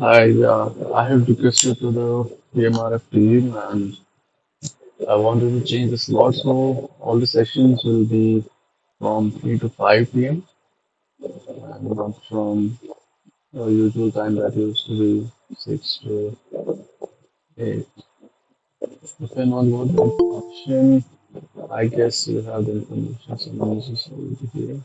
I have requested to the PMRF team and I wanted to change the slot so all the sessions will be from 3 to 5 p.m. and not from usual time that used to be 6 to 8. Depending on what the information, I guess you have the information someone is already here.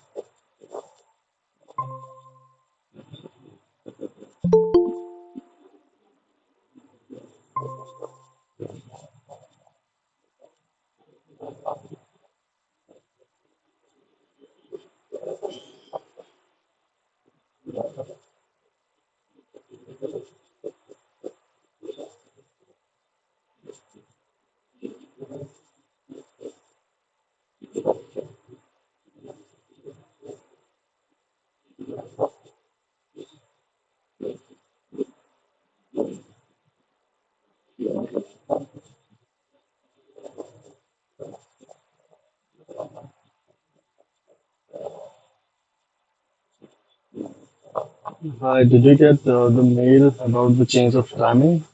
Hi, did you get the mail about the change of timing?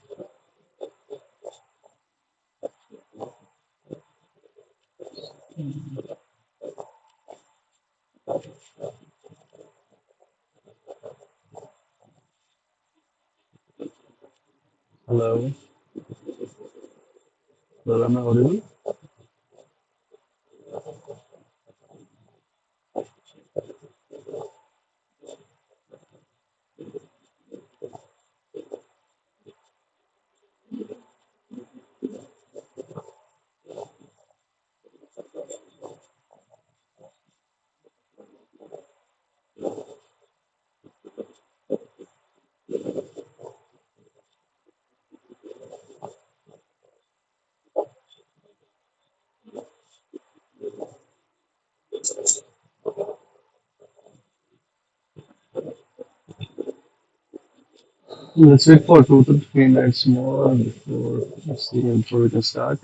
Hello, hello, am I audible? Let's wait for 2 to 3 minutes more before we can start.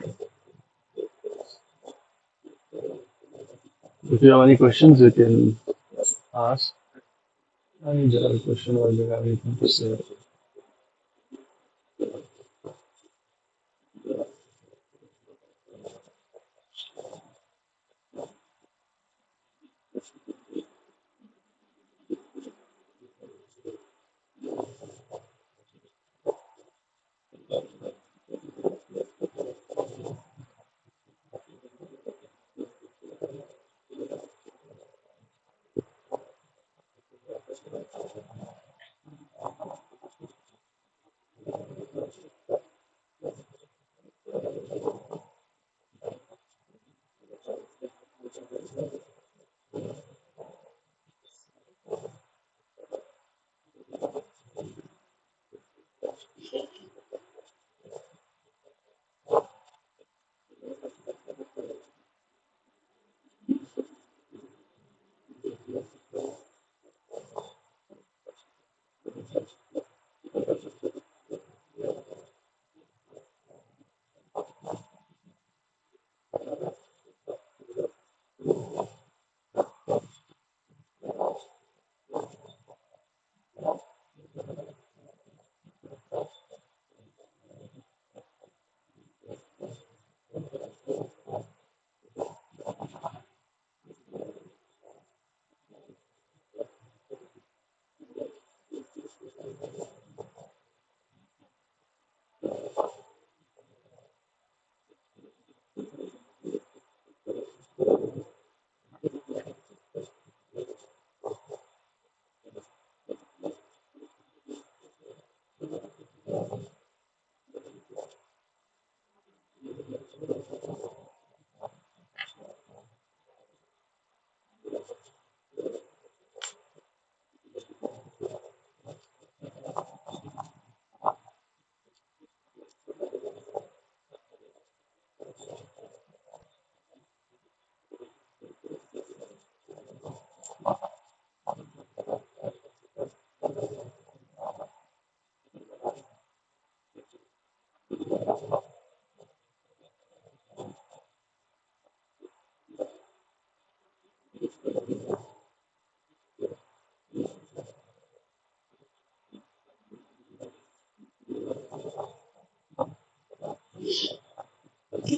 If you have any questions, you can ask. Any general question or you have anything to say.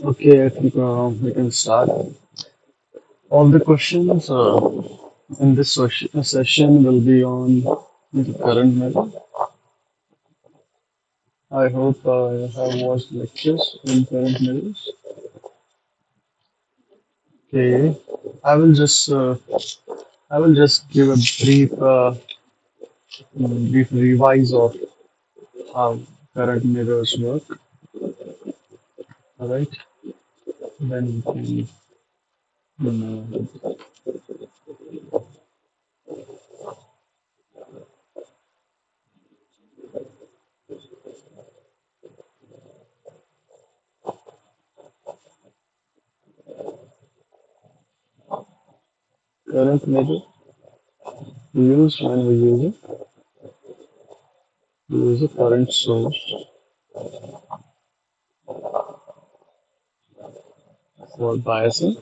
Okay, I think we can start. All the questions in this session will be on the current matter. I hope I have watched lectures in current matters. Okay, I will just uh, I will just give a brief revise of how current mirrors work. All right, then we can current mirror we use when we use a current source for biasing,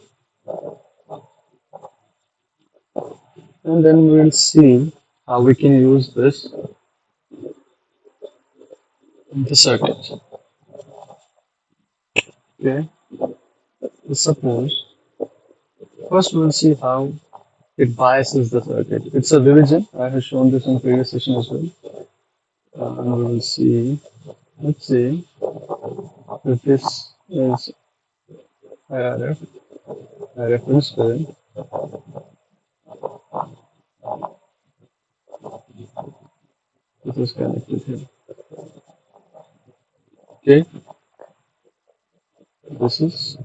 and then we'll see how we can use this in the circuit. Okay, suppose first we'll see how it biases the circuit. It's a revision. I have shown this in previous session as well. And we will see. Let's see if this is IRF, a reference current. This is connected here. Okay, this is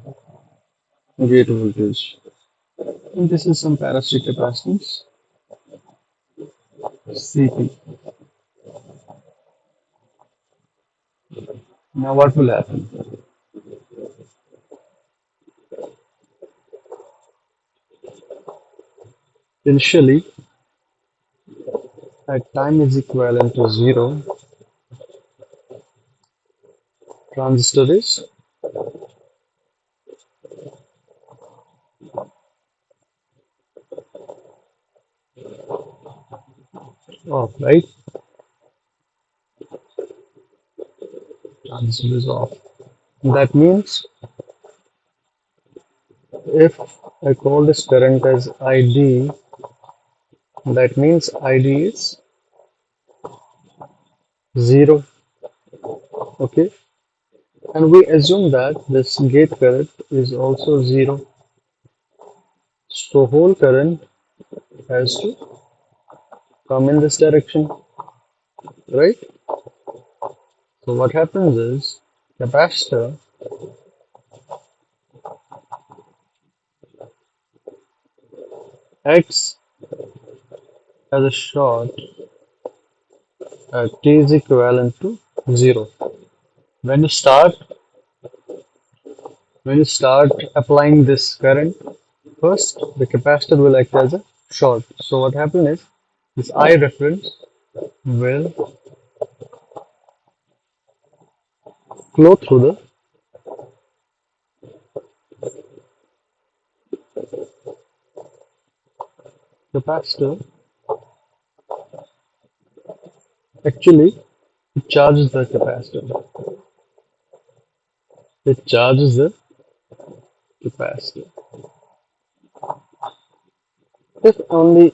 gate voltage. And this is some parasitic capacitance, CP. Now what will happen? Initially, at time is equivalent to zero, transistor is off, right? Transistor is off. That means if I call this current as ID, that means ID is zero. Okay, and we assume that this gate current is also zero. So whole current has to come in this direction, right? So what happens is capacitor acts as a short at t is equivalent to zero. When you start when you start applying this current, first the capacitor will act as a short. So what happens is this I reference will flow through the capacitor. Actually, it charges the capacitor. It charges the capacitor. If only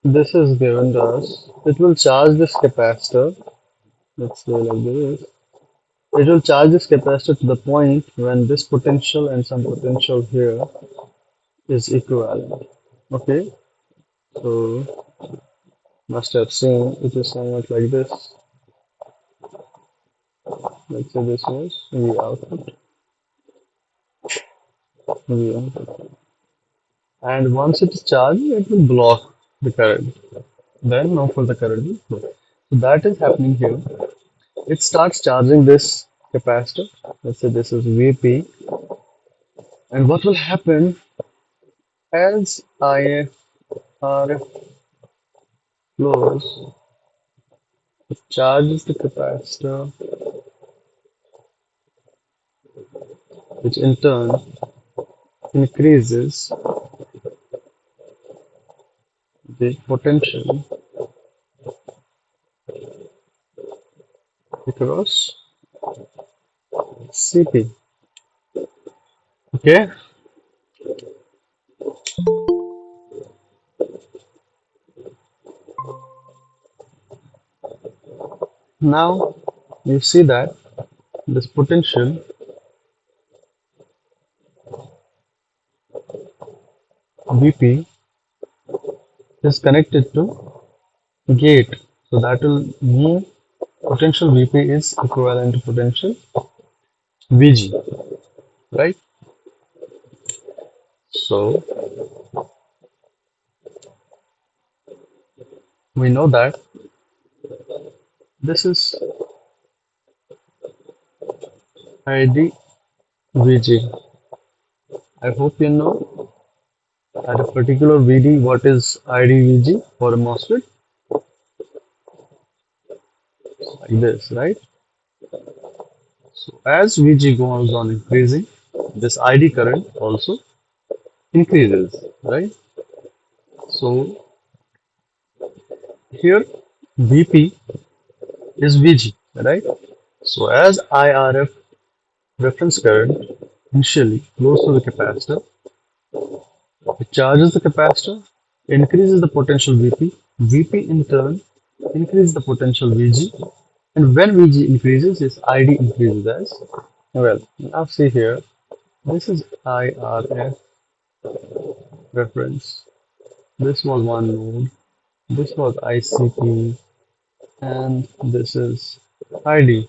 this is given to us, it will charge this capacitor. Let's say like this. It will charge this capacitor to the point when this potential and some potential here is equivalent. Okay, so must have seen it is somewhat like this. Let's say this was V output, V input. And once it is charged, it will block the current. Then no further current will flow. So that is happening here. It starts charging this capacitor. Let's say this is Vp. And what will happen as IR flows, it charges the capacitor, which in turn increases the potential across Cp. Okay, now you see that this potential Vp is connected to gate. So that will mean potential Vp is equivalent to potential Vg, right? So we know that this is ID Vg. I hope you know at a particular VD what is ID Vg for a MOSFET, like this, right? So as Vg goes on increasing, this ID current also increases, right? So here Vp is Vg, right? So as IRF reference current initially flows through the capacitor, it charges the capacitor, increases the potential Vp. Vp in turn increases the potential Vg, and when Vg increases, this ID increases as well. Now see here, this is IRF reference. This was one node. This was ICP, and this is ID.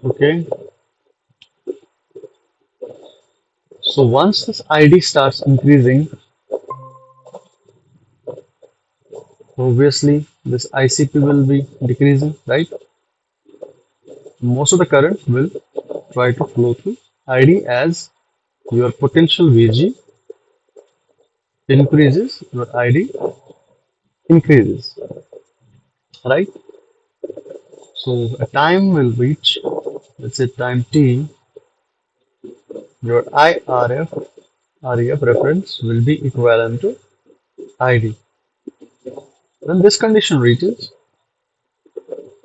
Okay, so once this ID starts increasing, obviously this ICP will be decreasing, right? Most of the current will try to flow through ID as your potential Vg increases, your ID increases, right? So a time will reach, let's say time t, your IRF reference will be equivalent to ID. When this condition reaches,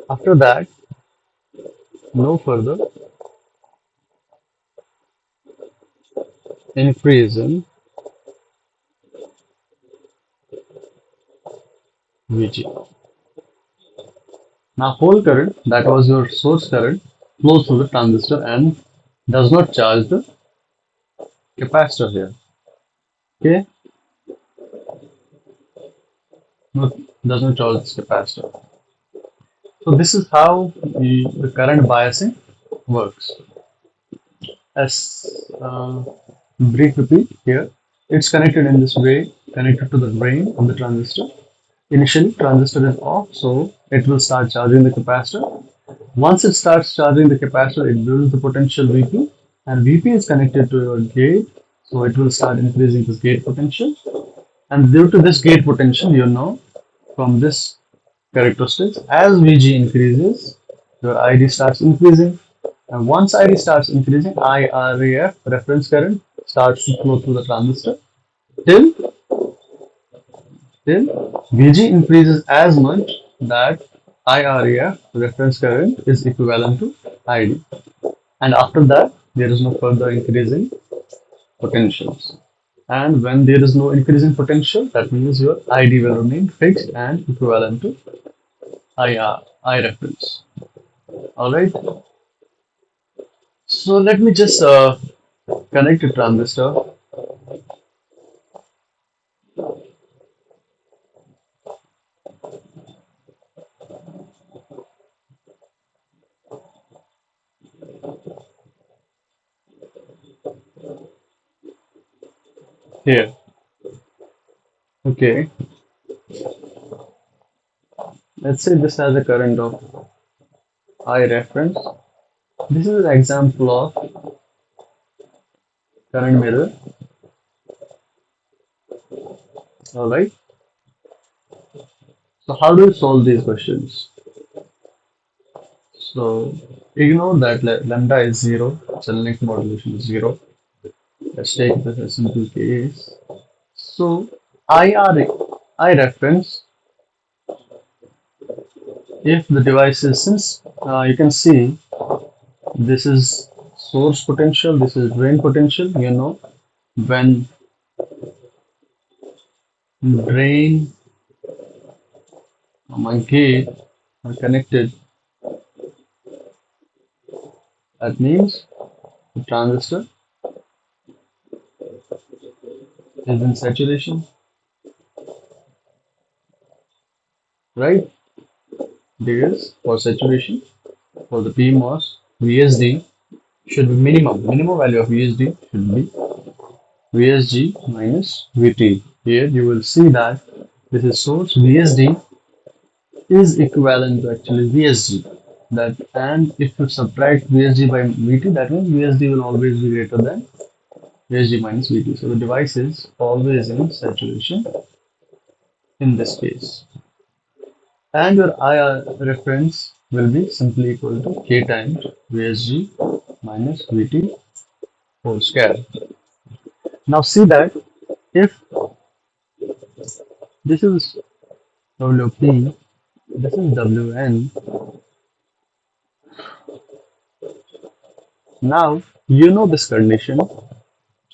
after that, no further increase in Vg. Now whole current, that was your source current, flows through the transistor and does not charge the capacitor here. Okay, no, does not charge this capacitor. So this is how the current biasing works. As brief repeat here, it's connected in this way, connected to the drain of the transistor. Initially, transistor is off, so it will start charging the capacitor. Once it starts charging the capacitor, it builds the potential Vp, and Vp is connected to your gate, so it will start increasing this gate potential. And due to this gate potential, you know from this characteristics, as Vg increases, your ID starts increasing. And once ID starts increasing, IRAF reference current starts to flow through the transistor till Vg increases as much that IRAF reference current is equivalent to ID. And after that, there is no further increase in potentials. And when there is no increase in potential, that means your ID will remain fixed and equivalent to I reference. All right. So let me just connect a transistor here. Okay. Let's say this has a current of I reference. This is an example of current mirror. All right. So how do you solve these questions? So ignore that lambda is zero, channel length modulation is zero. Let's take this as a simple case. So I reference, if the device is, since you can see this is source potential, this is drain potential, when drain and gate are connected, that means the transistor is in saturation, right? Because for saturation, for the PMOS, VSD should be minimum value of VSD should be VSG minus VT. Here you will see that this is source, VSD is equivalent to actually VSG. That, and if you subtract VSG by VT, that means VSD will always be greater than VSG minus VT. So the device is always in saturation in this case. And your IR reference will be simply equal to K times VSG minus VT whole square. Now see that if this is WP, this is WN. Now you know this condition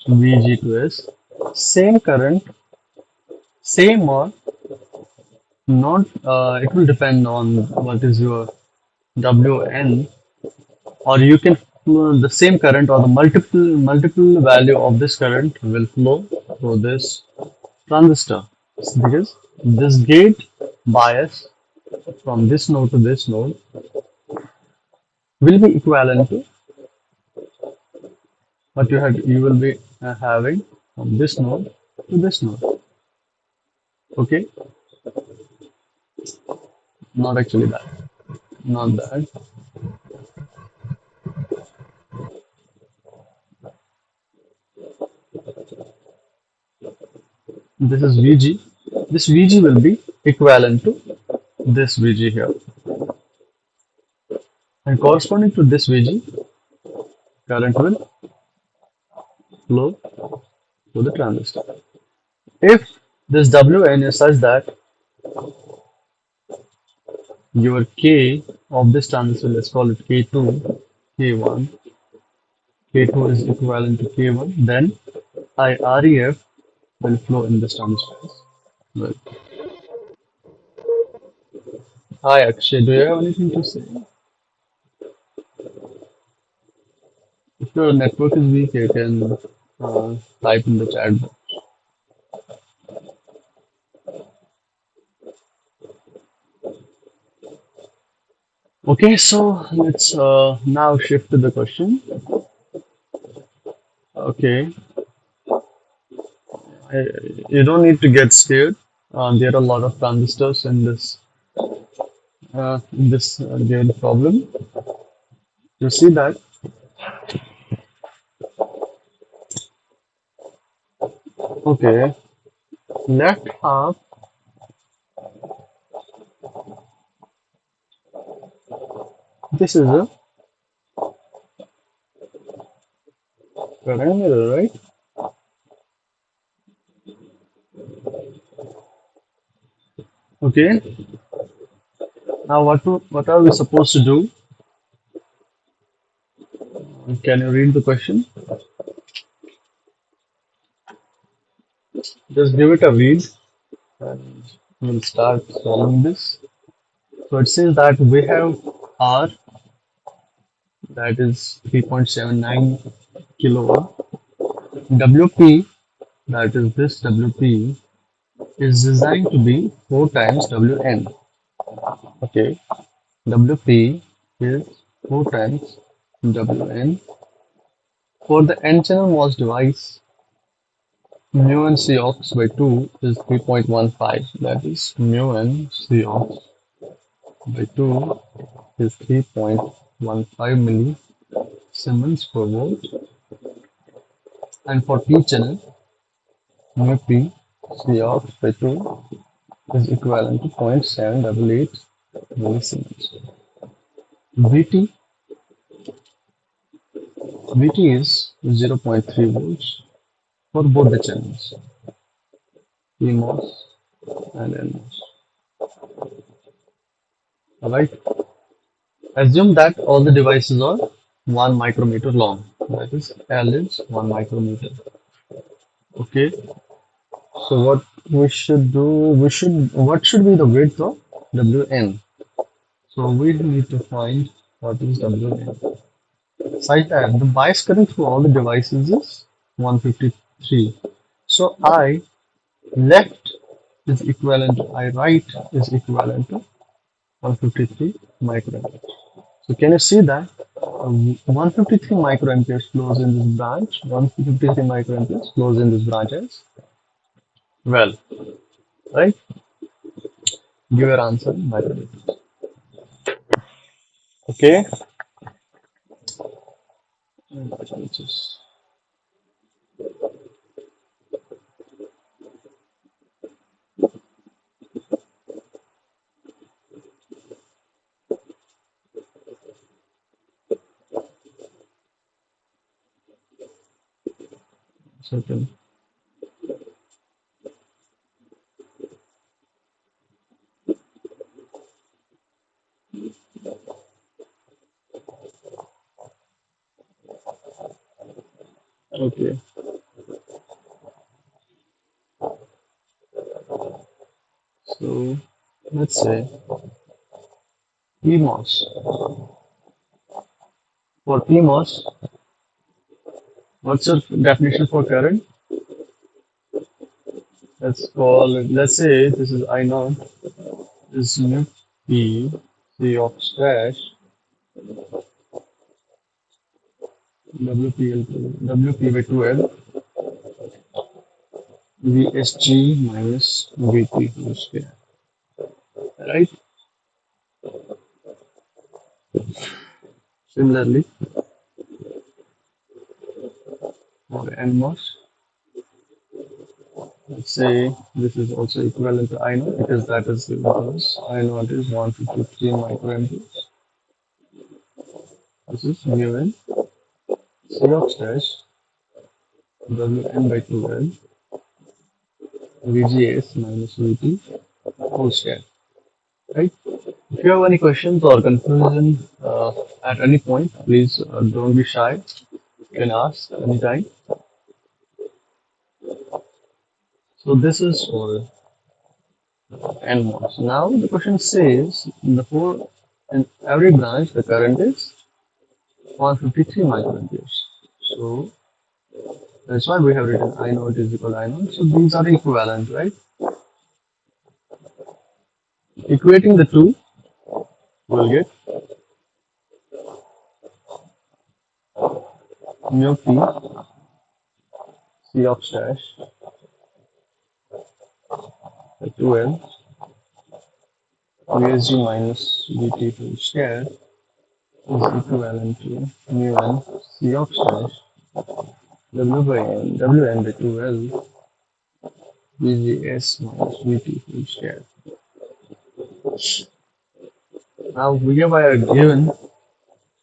VG to S, same current, same or not, it will depend on what is your WN, or you can flow the same current or the multiple value of this current will flow through this transistor, because this gate bias from this node to this node will be equivalent to what you will be having from this node to this node. Okay, not actually that, not that. This is VG. This VG will be equivalent to this VG here, and corresponding to this VG, current will flow to the transistor. If this WN is such that your K of this transistor, let's call it K2, K1, K2 is equivalent to K1, then IREF will flow in this transistor as well. Hi Akshay, do you have anything to say? If your network is weak, you can type in the chat box. Okay, so let's now shift to the question. Okay, you don't need to get scared. There are a lot of transistors in this given problem. You see that? Okay, left half. This is a current mirror, right? Okay. Now what are we supposed to do? Can you read the question? Just give it a read and we'll start solving this. So it says that we have R, that is 3.79 kilowatt. WP, that is this WP, is designed to be 4 times WN. Okay, WP is 4 times WN. For the N channel MOS device, mu n Cox by 2 is 3.15. That is mu n Cox by 2 is 3.15 millisiemens per volt. And for P channel, mu P Cox by 2 is equivalent to 0.788 millisiemens. VT is 0.3 volts. for both the channels, PMOS and NMOS. Alright, assume that all the devices are 1 micrometer long. That is, L is 1 micrometer. Okay, so what we should do, what should be the width of WN? So we need to find what is WN. Such that the bias current through all the devices is 153. So I left is equivalent to I right is equivalent to 153 microamperes. So can you see that 153 microamperes flows in this branch, 153 microamperes flows in this branch as well, right? Give your answer in micrometers. Okay. Just certain. Okay. So let's say PMOS. For PMOS, what's your definition for current? Let's say this is I naught, this is mu P, C of dash, WP by 2L, VSG minus VT whole square. Right? Similarly, for NMOS, let's say this is also equivalent to I naught because that is because I naught is 153 microamperes. This is mu n C of dash WN by 2L VGS minus VT whole square. Right? If you have any questions or confusion at any point, please don't be shy. You can ask anytime. So this is for NMOS. Now the question says in every branch the current is 153 microamperes. So that's why we have written I naught is equal to I naught. So these are equivalent, right? Equating the two, we'll get mu P C of dash 2L VSG minus VT whole square is equivalent to mu n C of dash W by N Wn by 2L VGS minus VT whole square. Now we have given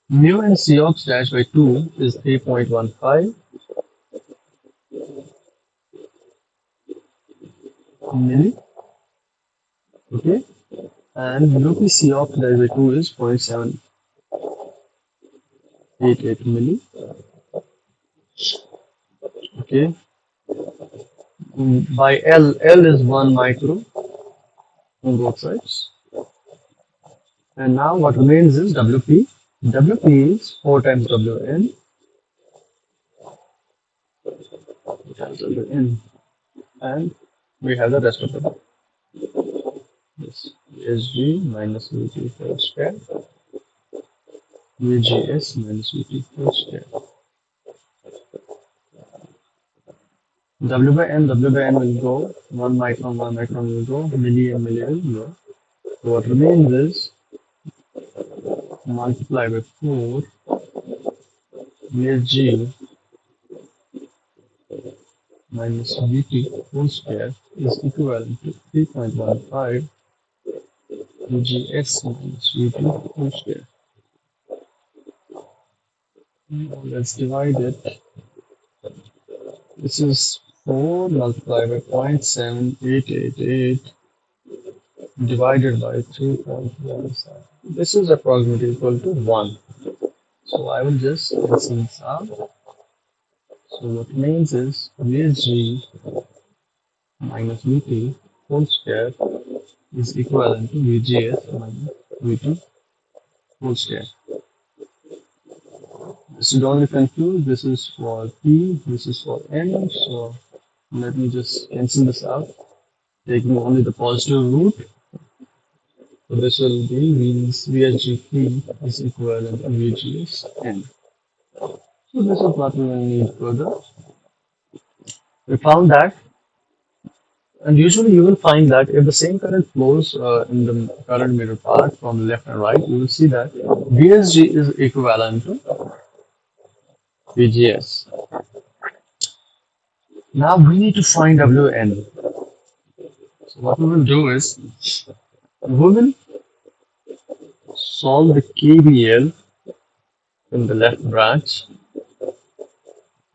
mu and C of dash by 2 is 3.15 milli, okay, and mu p C of dash by 2 is 0.788 milli, okay. By L is 1 micro on both sides, and now what remains is WP. WP is 4 times WN times WN, and we have the rest of it. This SG minus VT whole square, VGS minus VT whole square. W by N will go, 1 micron will go, milli and milli will go. So what remains is multiply by 4 VSG minus VT whole square is equivalent to 3.15 VGS minus VT whole square. Now let's divide it. This is 4 multiplied by 0.7888 divided by 3.17. This is approximately equal to 1. So I will just cancel this out. So what it means is VSG minus VT whole square is equivalent to VGS minus VT whole square. So don't be confused. This is for P, this is for N. So let me just cancel this out, taking only the positive root. So this will be VSGP is equivalent to VGS N. So this is what we will need further. We found that, and usually you will find that if the same current flows in the current meter part from left and right, you will see that VSG is equivalent to VGS. Now we need to find WN. So what we will do is we will solve the KVL in the left branch.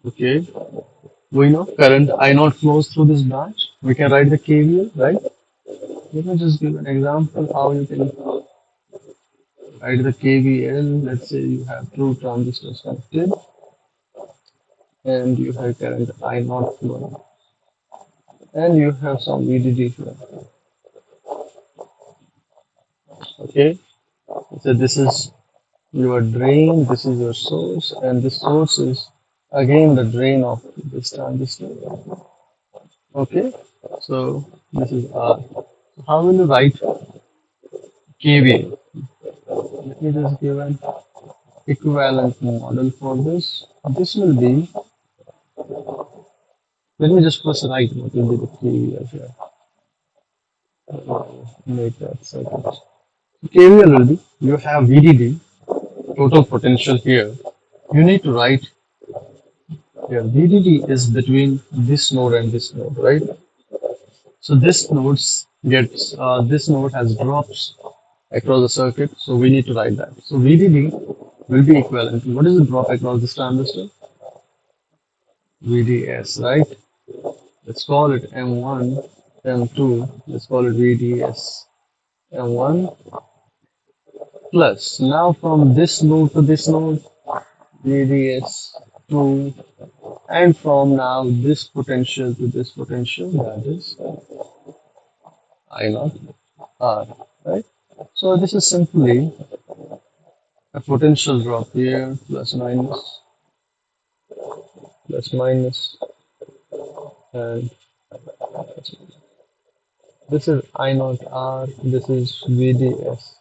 Okay, we know current I naught flows through this branch. We can write the KVL, right? Let me just give an example how you can write the KVL. Let's say you have two transistors connected and you have current I naught flow and you have some VDD flow. Okay, so this is your drain, this is your source, and this source is again the drain of this transistor. Okay, so this is R. How will you write KVL? Let me just give an equivalent model for this. This will be, let me just first write what will be the KVL here. Make that second. KVL will be, you have VDD, total potential here. You need to write here, VDD is between this node and this node, right? So this node has drops across the circuit, so we need to write that. So VDD will be equivalent to what is the drop across this transistor? VDS, right? Let's call it M1, M2. Let's call it VDS M1 plus. Now from this node to this node, VDS 2, and from now this potential to this potential, that is I naught R, right? So this is simply a potential drop here, plus minus, and this is I naught R, this is VDS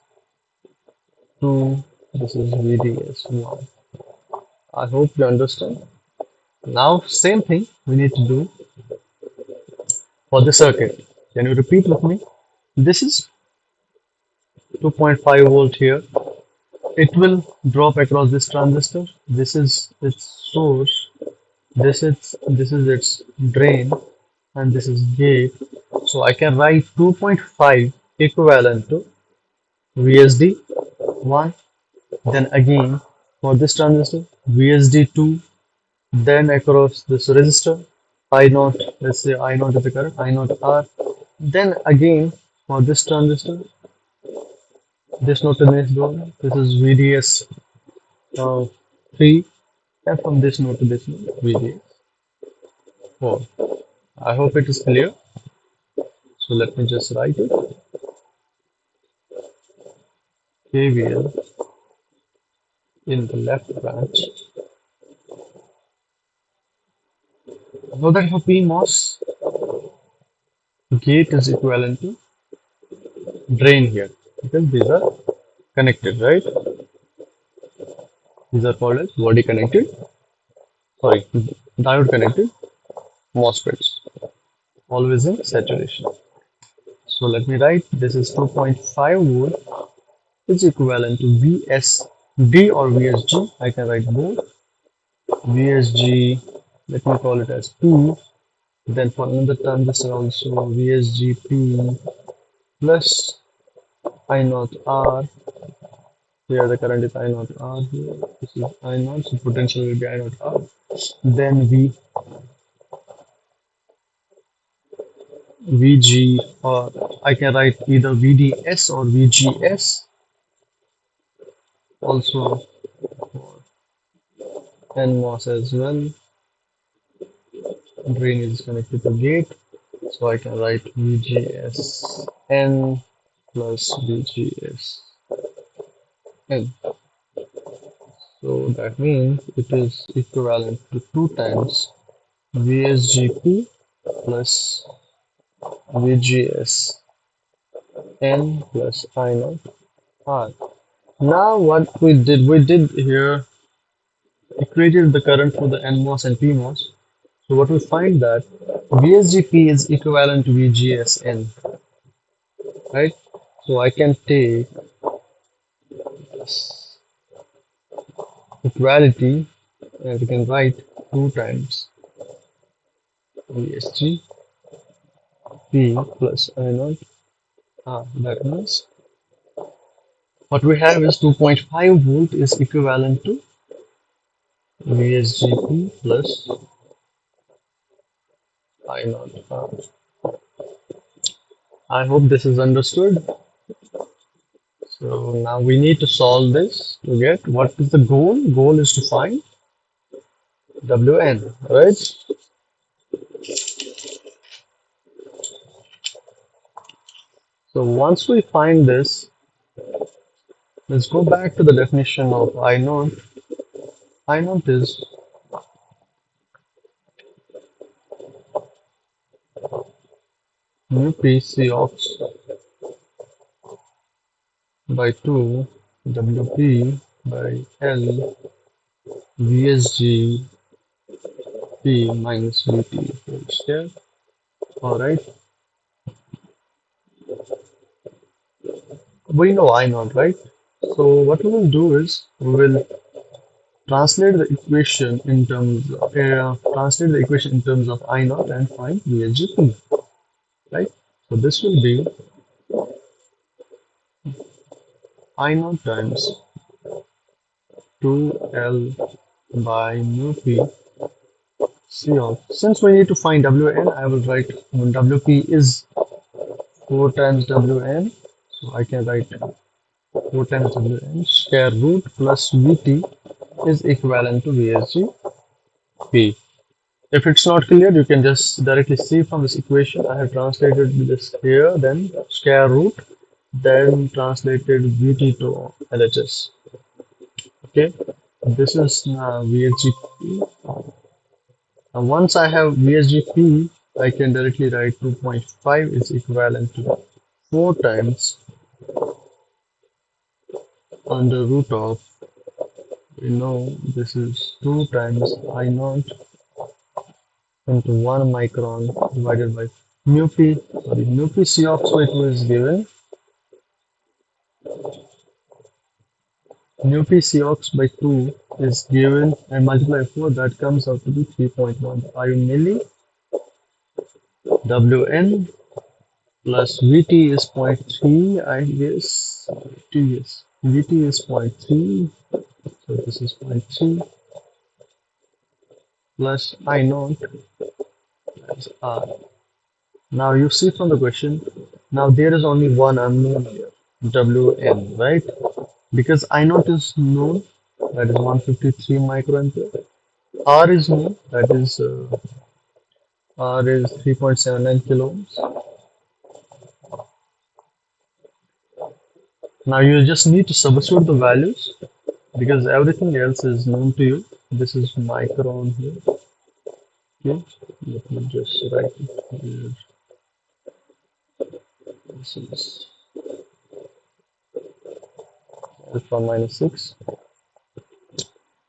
2, this is VDS 1. I hope you understand. Now, same thing we need to do for the circuit. Can you repeat with me? This is 2.5 volt here. It will drop across this transistor. This is its source. This is its drain, and this is gate. So I can write 2.5 equivalent to VSD 1. Then again for this transistor VSD 2. Then across this resistor I naught. Let's say I naught is the current I naught R. Then again for this transistor, this node to this node, this is VDS 3, and from this node to this node, VDS 4. I hope it is clear. So let me just write it. KVL in the left branch. Know that for PMOS, gate is equivalent to drain here because these are connected, right? These are called as body connected, sorry, diode connected MOSFETs, always in saturation. So let me write this is 2.5 volt is equivalent to VSD or VSG. I can write both. VSG, let me call it as 2. Then for another transistor also VSGP plus I naught R. Here the current is I naught R here. This is I naught, so potential will be I naught R. Then VG, or I can write either VDS or VGS, also NMOS as well. Drain is connected to gate, so I can write VGS N plus VGS N. So that means it is equivalent to 2 times VSGP plus VGS N plus I naught R. Now what we did here, equated the current for the NMOS and PMOS. So what we find that VSGP is equivalent to VGSN, right? So I can take this equality and we can write 2 times VSGP plus I naught R. That means what we have is 2.5 volt is equivalent to VSGP plus I naught R. I hope this is understood. So now we need to solve this to get what is the goal? Goal is to find Wn, right? So once we find this, let's go back to the definition of I naught. I naught is mu p C ox by 2 Wp by L VSG P minus Vt whole square. Alright, we know I naught, right? So what we will do is we will translate the equation in terms of I naught and find VSGP, right? So this will be I naught times 2L by mu p C off. Since we need to find Wn, I will write when Wp is 4 times Wn, so I can write 4 times Wn square root plus Vt is equivalent to VSGP. If it's not clear, you can just directly see from this equation. I have translated this here, then square root, then translated Vt to LHS. Okay, this is VSGP. And once I have VSGP, I can directly write 2.5 is equivalent to 4 times under root of, we know this is 2 times I naught into 1 micron divided by mu p C ox weight was given. Mu p C ox by 2 is given and multiply 4, that comes out to be 3.15 milli. Wn plus Vt is 0.3, I guess. Vt is 0.3, so this is 0.3 plus I naught times R. Now you see from the question, now there is only one unknown here, Wn, right? Because I naught is known, that is 153 microampere. R is known, that is R is 3.79 kilo ohms. Now you just need to substitute the values because everything else is known to you. This is micron here. Okay, let me just write it here. This is alpha minus 6.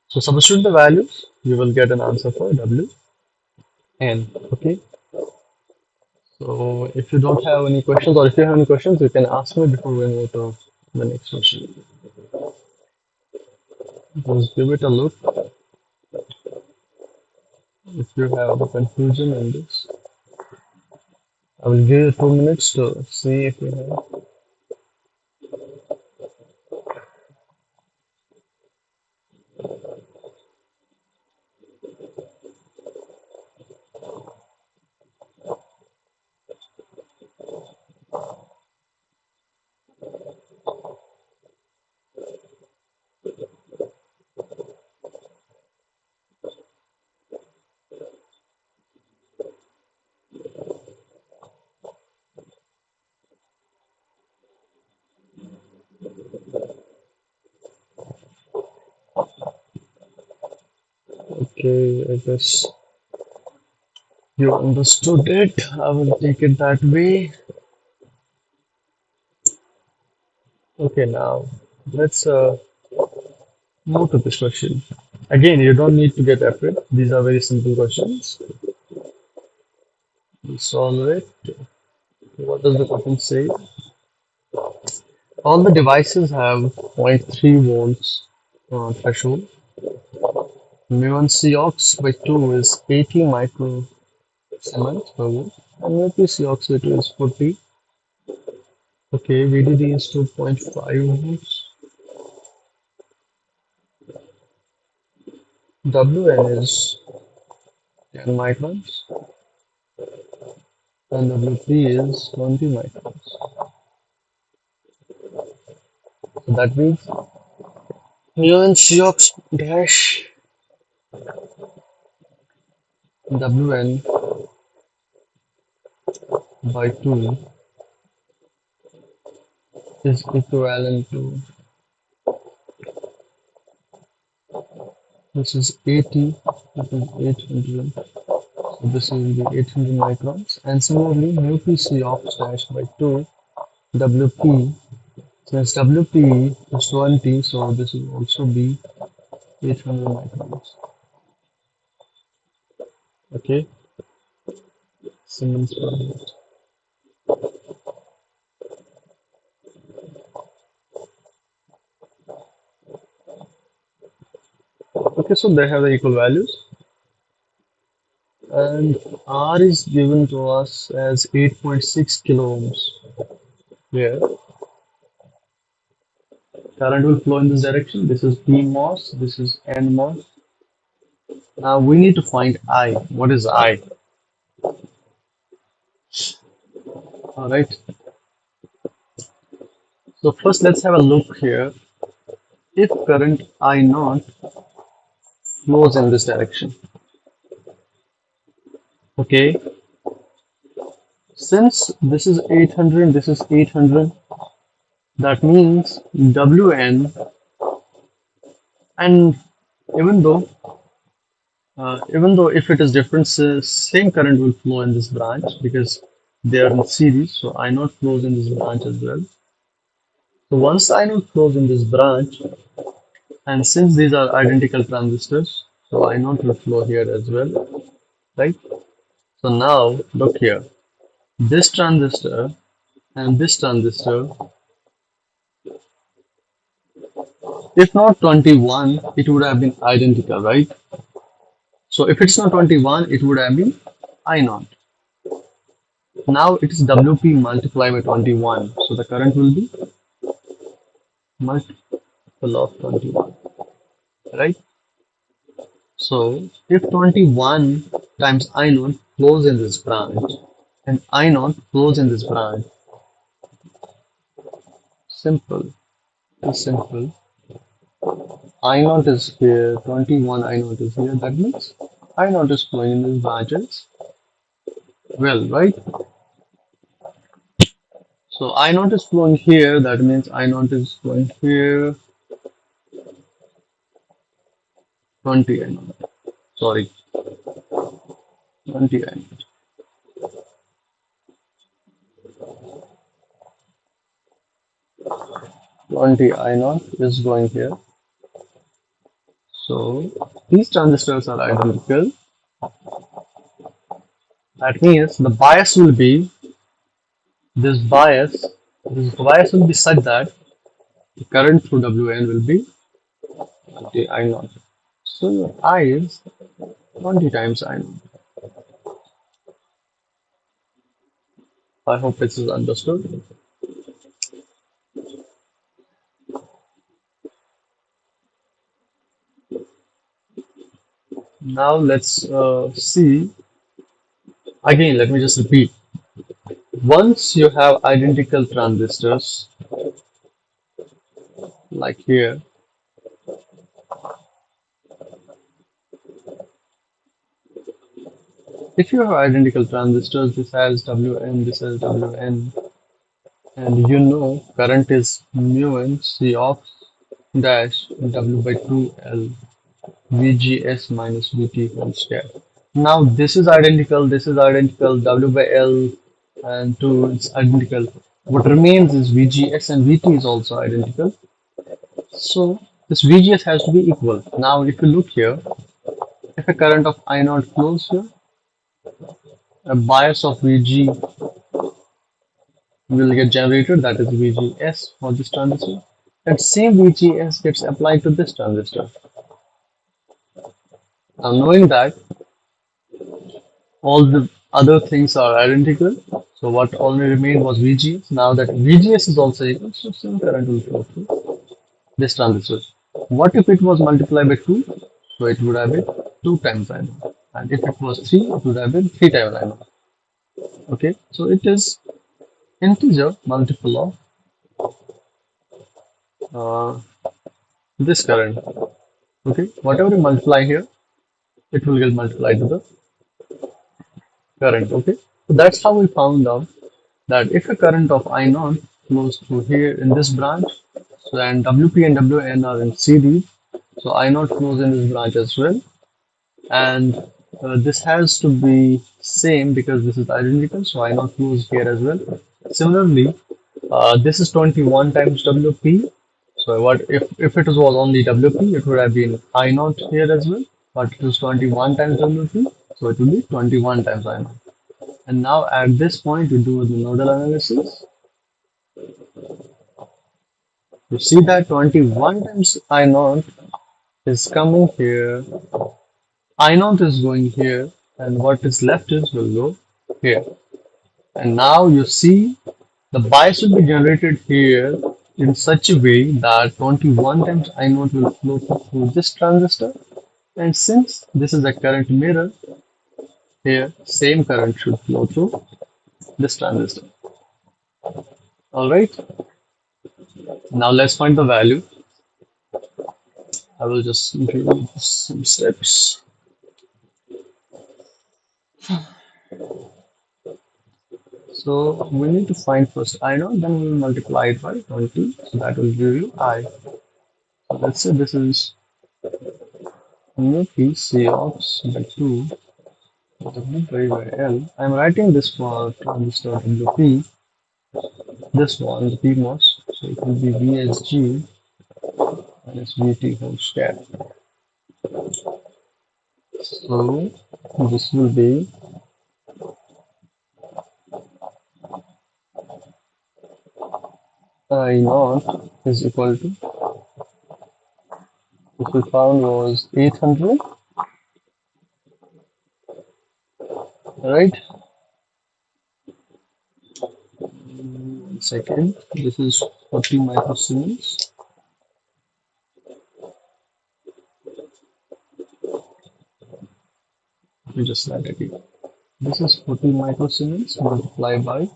So substitute the values, you will get an answer for Wn. Okay. So if you don't have any questions, or if you have any questions, you can ask me before we move to the next question. Just give it a look if you have a confusion in this. I will give you 2 minutes to see if you have. Okay, I guess you understood it. I will take it that way. Okay, now let's move to this question. Again, you don't need to get afraid. These are very simple questions. We solve it. What does the question say? All the devices have zero point 0.3 volts threshold. Muon Cox by 2 is 80 microsiemens per volt, and Mu Cox by 2 is 40. Okay, VDD is 2.5 volts. WN is 10 microns, and WP is 20 microns. So that means Muon Cox dash WN by 2 is equivalent to, this is 80, this is 800, so this will be 800 microns. And similarly, mu PC ox dash by 2 WP, since WP is 20, so this will also be 800 microns. Okay, Siemens per minute. Okay, so they have the equal values, and R is given to us as 8.6 kilo ohms. Here, current will flow in this direction. This is PMOS, this is NMOS. Now we need to find I. What is I? All right. So first, let's have a look here. If current I naught flows in this direction, okay. Since this is 800, this is 800. That means WN, and even though even though if it is different, same current will flow in this branch because they are in series. So I naught flows in this branch as well. So once I naught flows in this branch, and since these are identical transistors, so I naught will flow here as well, right? So now look here, this transistor and this transistor, if not 21, it would have been identical, right? So if it's not 21, it would have been I naught. Now it is WP multiplied by 21. So the current will be multiple of 21, right? So if 21 times I naught flows in this branch and I naught flows in this branch, simple, it's simple. I naught is here, 21 I naught is here. That means I naught is flowing in these branches. Well, right? So I naught is flowing here. That means I naught is flowing here. 20 I naught. Sorry, 20 I naught. 20 I naught is going here. So these transistors are identical. That means the bias will be this bias. This bias will be such that the current through WN will be 20 I naught. So your I is 20 times I naught. I hope this is understood. Now let's see. Again, let me just repeat. Once you have identical transistors, like here, if you have identical transistors, this has WN, this has WN, and you know current is mu n C ox dash W by 2L. VGS minus VT whole square. Now this is identical, W by L and 2 is identical. What remains is VGS and VT is also identical. So this VGS has to be equal. Now if you look here, if a current of I naught flows here, a bias of VG will get generated, that is VGS for this transistor. And same VGS gets applied to this transistor. Now knowing that all the other things are identical, so what only remained was VGS. Now that VGS is also equal, so same current will flow through this transistor. What if it was multiplied by 2? So it would have been 2 times I naught. And if it was 3, it would have been 3 times I naught. Okay, so it is integer multiple of this current. Okay, whatever you multiply here, it will get multiplied to the current. Okay, so that's how we found out that if a current of I naught flows through here in this branch, so then WP and WN are in series, so I naught flows in this branch as well, and this has to be same because this is identical, so I naught flows here as well. Similarly, this is 21 times WP. So what if it was only WP, it would have been I naught here as well, but it is 21 times WP, so it will be 21 times I naught. And now at this point, we do the nodal analysis. You see that 21 times I naught is coming here, I naught is going here, and what is left is will go here. And now you see the bias will be generated here in such a way that 21 times I naught will flow through this transistor. And since this is a current mirror, here same current should flow through this transistor. Alright, now let's find the value. I will just give you some steps. So we need to find first I naught, then we will multiply it by 20, so that will give you I. So let's say this is mu p C ops by 2 W by L. I'm writing this for transistor WP, this one, the PMOS, so it will be VSG minus VT whole square. So this will be I naught is equal to, which we found was 800, right? One second, this is 40 microsiemens. Let me just write it here. This is 40 microsiemens multiplied by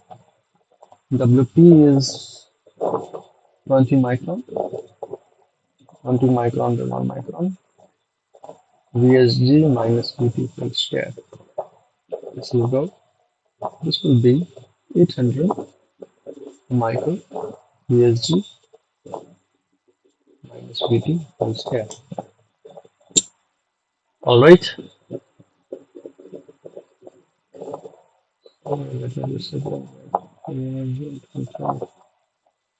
WP is 20 micron, 20 micron to 1 micron, VSG minus VT whole square. This will go, this will be 800 micro VSG minus VT whole square. Alright, let me just set that.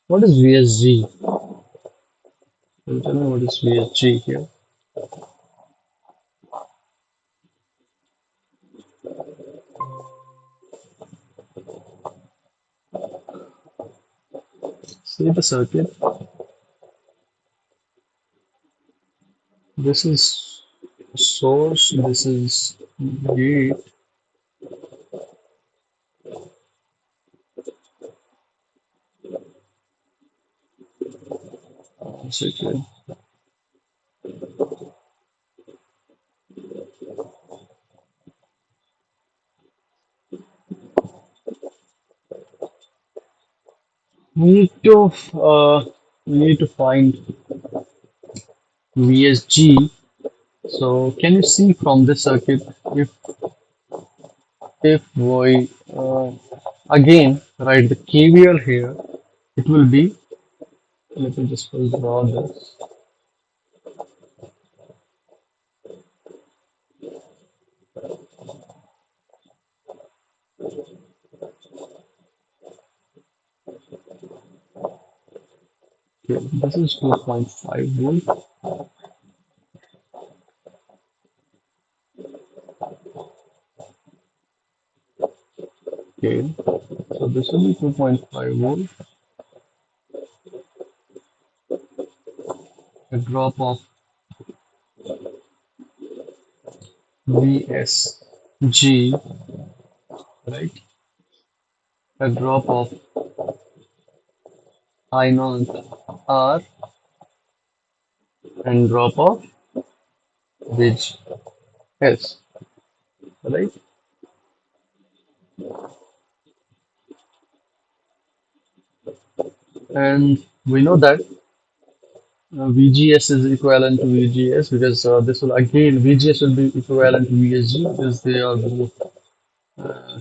What is VSG? Can you tell me what is VSG here? See the circuit. This is source, this is gate. Circuit. We need to find VSG. So can you see from this circuit if we again write the KVL here, it will be, let me just draw this. Okay, this is 2.5 volt. Okay, so this will be 2.5 volt. A drop of VSG, right? A drop of I naught R and drop of which S, right? And we know that VGS is equivalent to VGS because this will again VGS will be equivalent to VSG because they are both.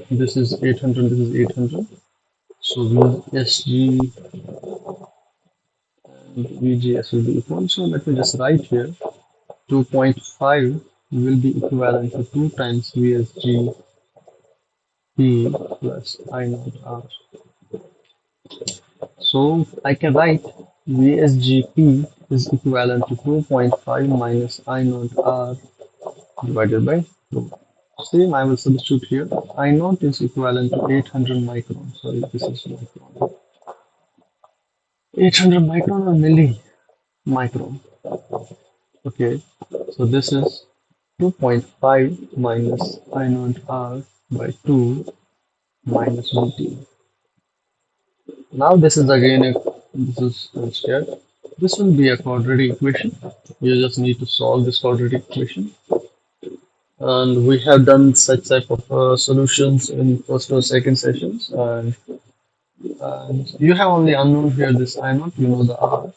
This is 800. This is 800. So VSG and VGS will be equal. So let me just write here 2.5 will be equivalent to 2 times VSG P plus I naught R. So I can write VSGP is equivalent to 2.5 minus I naught R divided by 2. Same I will substitute here. I naught is equivalent to 800 micron. Sorry, this is micron. 800 micron or milli micron. Okay, so this is 2.5 minus I naught R by 2 minus VT. Now this is again a this is square. This will be a quadratic equation. You just need to solve this quadratic equation. And we have done such type of solutions in first or second sessions. And you have only unknown here this I naught, you know the R.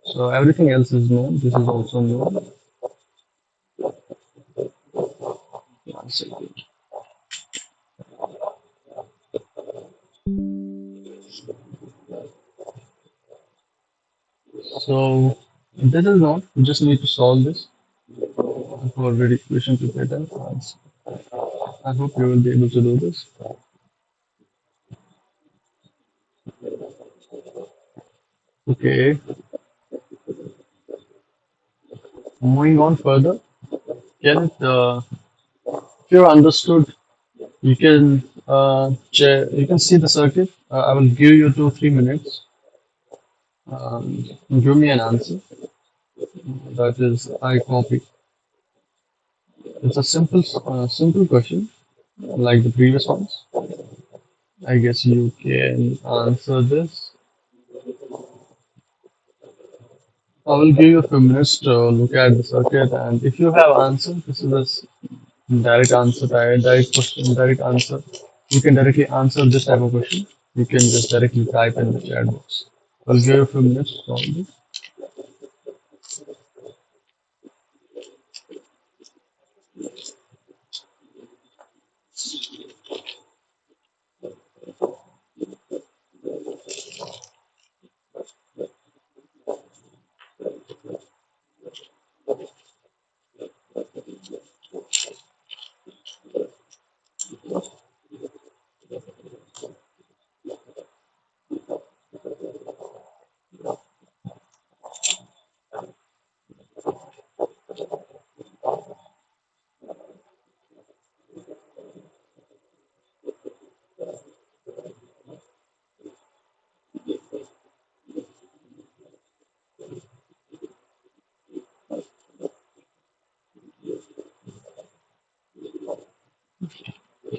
So everything else is known. This is also known. One second. So this is known. You just need to solve this quadratic equation to get an answer. I hope you will be able to do this. Okay, moving on further. Can it, if you understood, you can you can see the circuit. I will give you 2 3 minutes. Give me an answer. That is, I copy. It's a simple question, like the previous ones. I guess you can answer this. I will give you a few minutes to look at the circuit, and if you have answer, this is a direct answer, direct question, direct answer. You can directly answer this type of question. You can just directly type in the chat box. I'll give you a few minutes to solve this.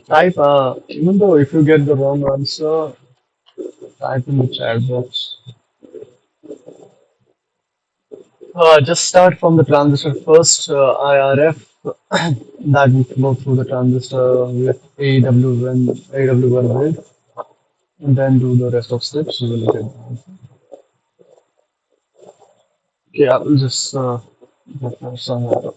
Type, even though if you get the wrong answer, type in the chat box. Just start from the transistor first, IRF, that we flow through the transistor with AW1 grid, and then do the rest of steps. You will get the answer. Okay, I will just get some water.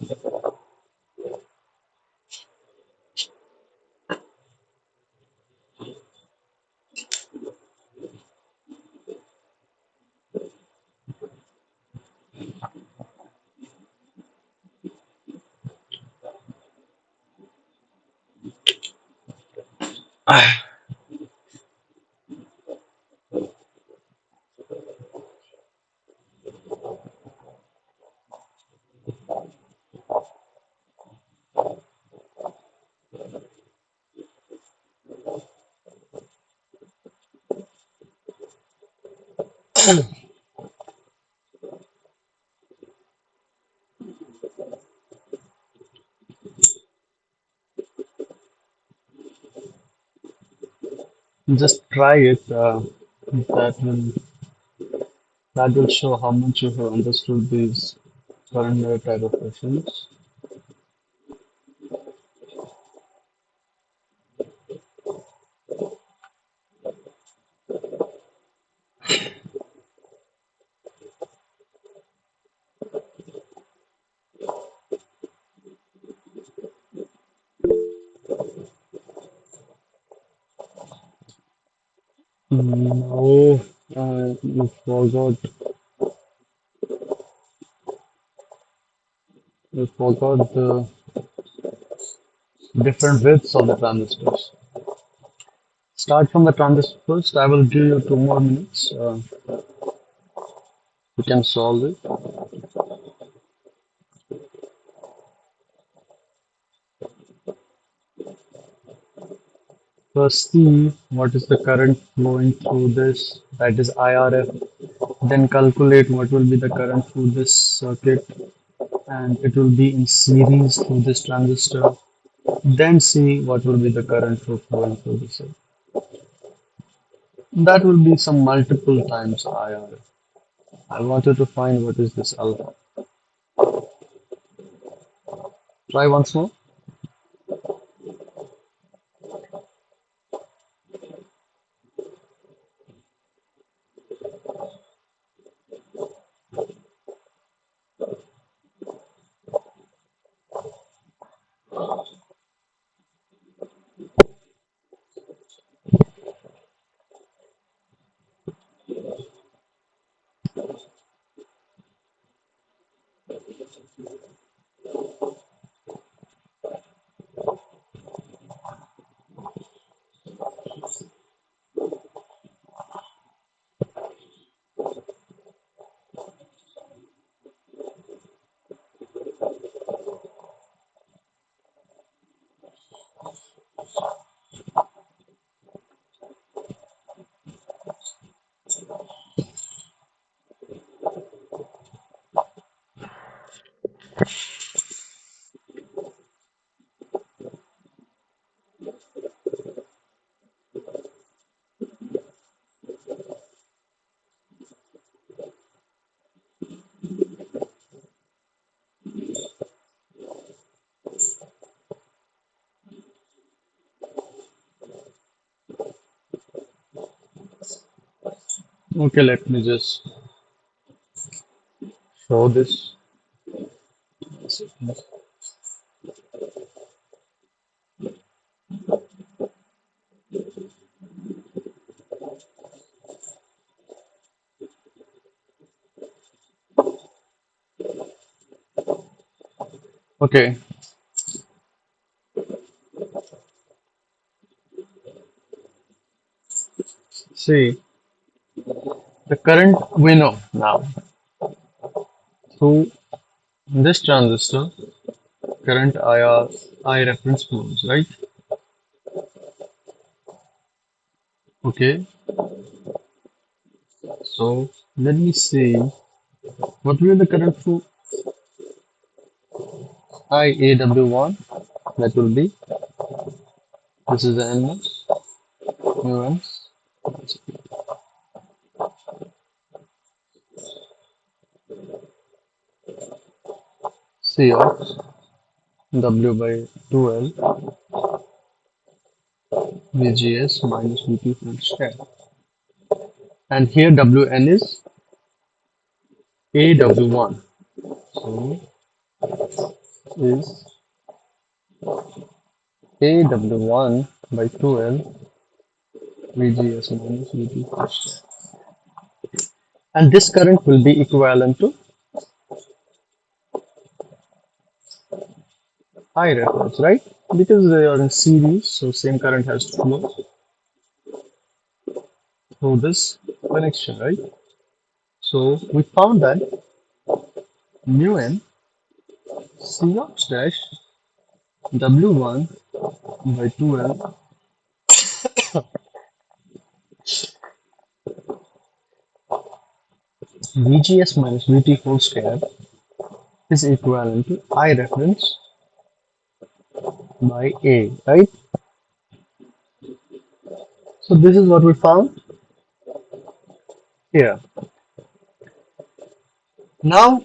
Just try it. That will that will show how much you have understood these current layer type of questions. No, you forgot the different widths of the transistors. Start from the transistor first. I will give you 2 more minutes. You can solve it. First, see what is the current flowing through this, that is IRF. Then calculate what will be the current through this circuit, and it will be in series through this transistor. Then see what will be the current flow flowing through this circuit. That will be some multiple times IRF. I wanted to find what is this alpha. Try once more. Okay, let me just show this. Okay, see the current we know now through this transistor, current I reference flows, right? Okay, so let me see what will the current flow IAW1, that will be, this is the NMOS, UMS, C of W by 2L VGS minus VP full stack. And here WN is AW1. So is AW1 by 2L VGS minus VP full stack. And this current will be equivalent to I reference, right? Because they are in series, so same current has to flow through this connection, right? So we found that mu n C of dash W1 by 2L VGS minus VT whole square is equivalent to I reference by A, right? So this is what we found here. Now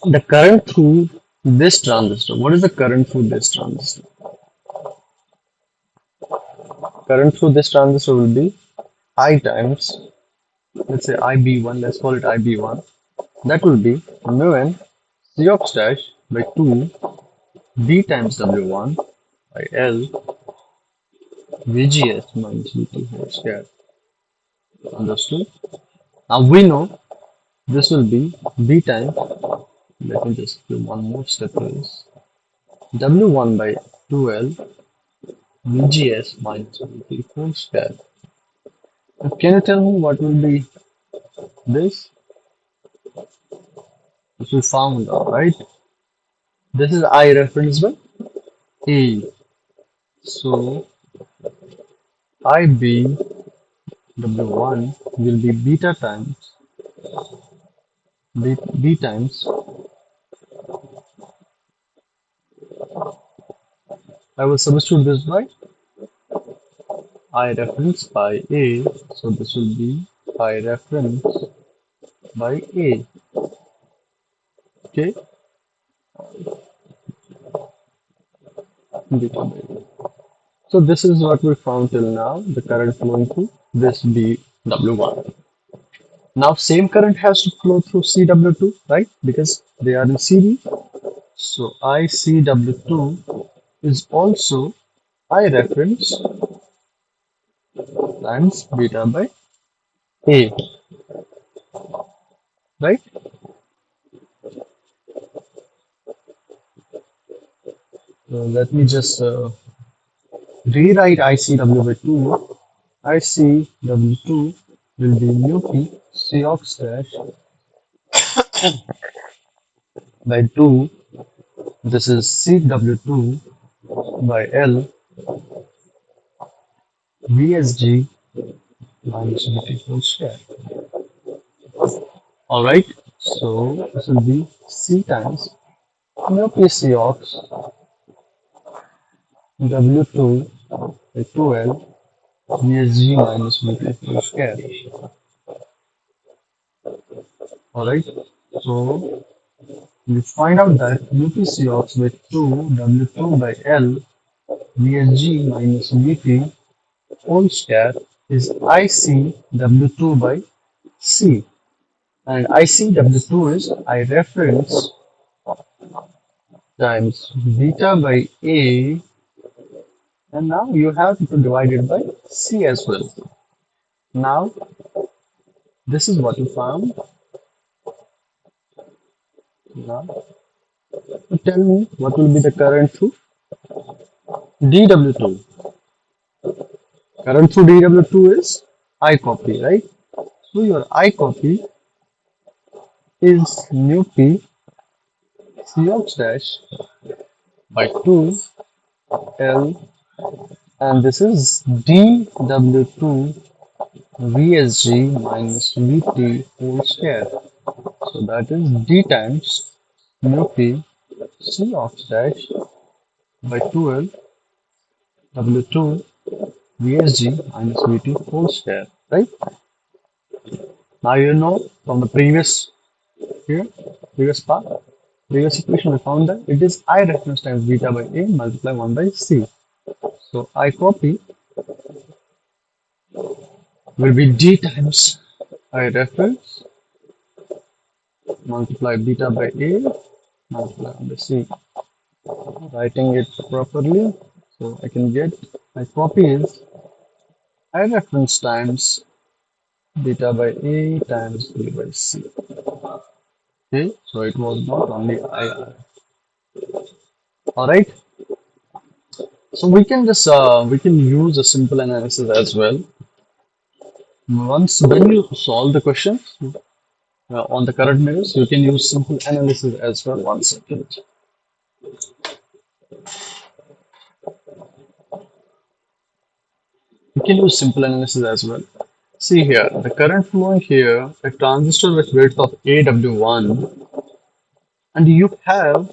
the current through this transistor. What is the current through this transistor? Current through this transistor will be I times, let's say IB1, let's call it IB1. That will be mu n Cox dash by 2 B times W1 by L VGS minus VT whole square. Understood? Now we know this will be B times, let me just do one more step is W1 by 2L VGS minus VT whole square. Now, can you tell me what will be this? Which we found out, right? This is I reference by A. So IB W1 will be beta times B times I will substitute this by I reference by A. So this will be I reference by A. Okay, beta by A. So this is what we found till now, the current flowing through this BW1. Now same current has to flow through CW2, right? Because they are in series. So ICW2 is also I reference times beta by A, right? So let me just rewrite ICW by 2. ICW2 will be mu P Cox dash by 2. This is CW2 by L VSG minus VT whole square. Alright, so this will be C times mu P Cox W2 by 2L VSG minus VT whole square. Alright, so you find out that UPCox by 2 W2 by L VSG minus VT whole square is ICW2 by C, and ICW2 is I reference times beta by A, and now you have to divide it by C as well. Now this is what you found. Now tell me what will be the current through DW2. Current through DW2 is I copy, right? So your I copy is mu P Cox dash by 2 L, and this is dW2 VSG minus VT whole square. So that is d times mu P Cox dash by 2L W2 VSG minus VT whole square, right? Now you know from the here, previous equation we found that it is I reference times beta by A multiply 1 by C. So I copy will be D times I reference multiply beta by A multiply 1 by C. Writing it properly so I can get my copy is I reference times beta by A times B by C. Okay, so it was not only I. Alright, so we can just we can use a simple analysis as well. Once when you solve the questions on the current mirrors, you can use simple analysis as well. 1 second. You can use simple analysis as well. See here, the current flowing here, a transistor with width of AW1, and you have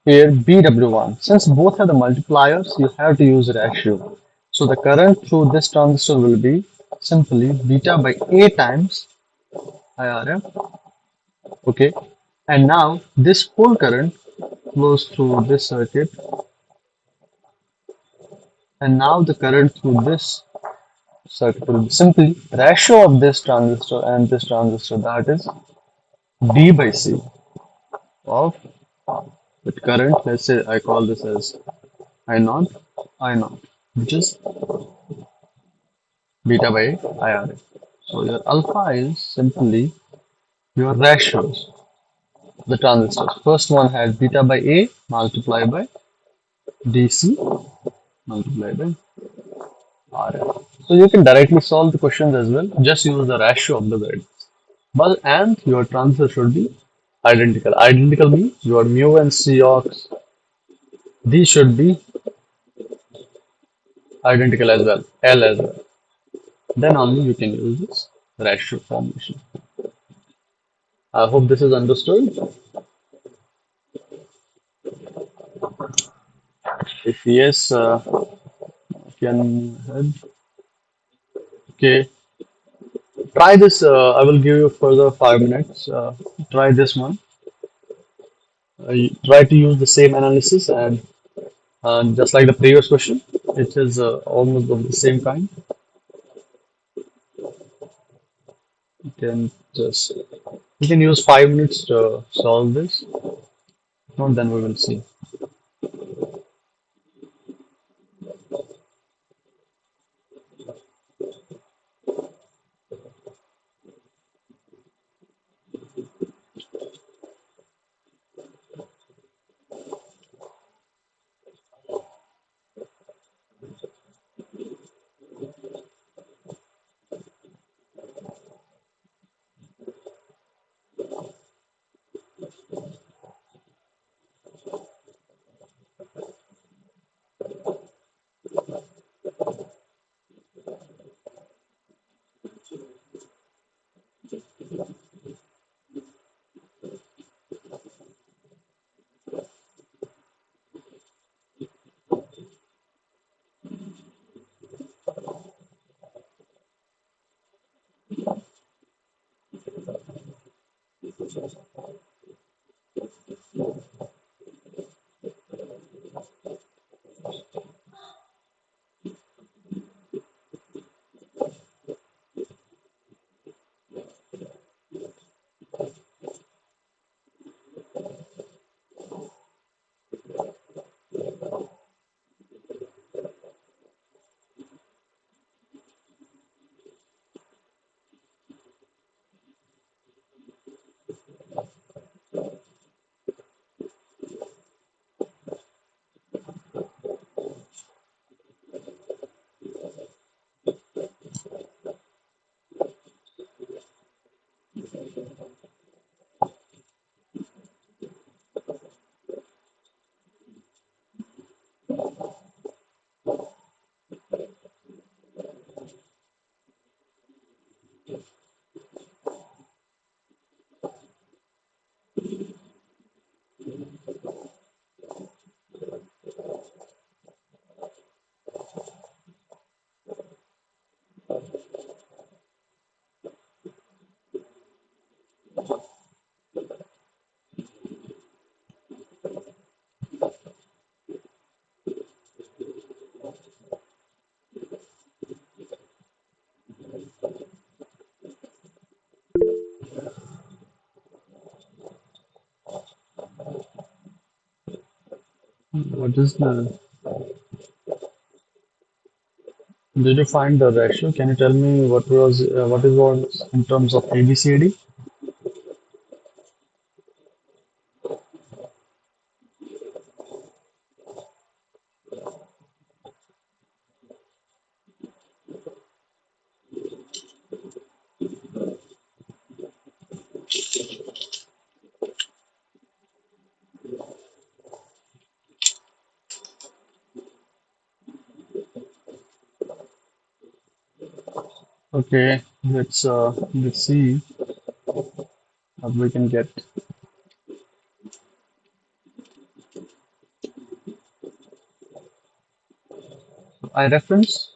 here BW1. Since both are the multipliers, you have to use a ratio. So the current through this transistor will be simply beta by A times IRF. Okay. And now this whole current flows through this circuit, and now the current through this circuit will be simply ratio of this transistor and this transistor, that is D by C of the current. Let's say I call this as I naught, I naught, which is beta by IRA. So your alpha is simply your ratios, the transistors. First one has beta by A multiplied by DC multiplied by RF. So you can directly solve the questions as well. Just use the ratio of the grids. But and your transfer should be identical. Identical means your mu and Cox these should be identical as well. L as well. Then only you can use this ratio formulation. I hope this is understood. If yes, can head. Okay, try this. I will give you further 5 minutes. Try this one. Try to use the same analysis and just like the previous question, it is almost of the same kind. You can just you can use 5 minutes to solve this. Not then we will see. What is the? Did you find the ratio? Can you tell me what is was in terms of ABCD? Okay, let's see what we can get. I reference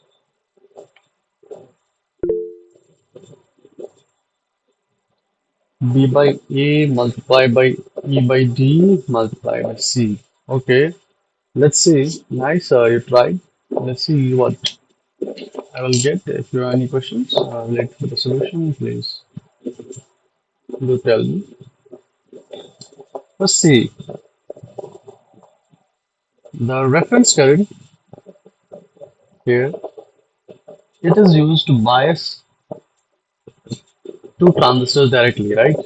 B by A multiplied by E by D multiplied by C. Okay, let's see. Nice, you tried. Let's see what I will get. If you have any questions related to the solution, please do tell me. Let's see. The reference current here, it is used to bias two transistors directly, right?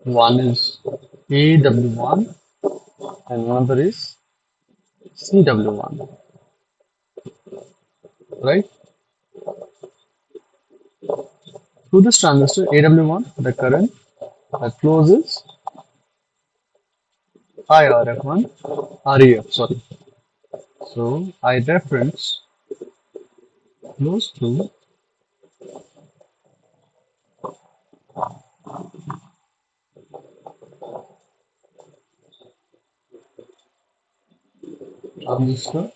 One is AW1 and another is CW1, right? Through this transistor AW1, the current that flows is IRF1, REF, sorry. So I reference flows through transistor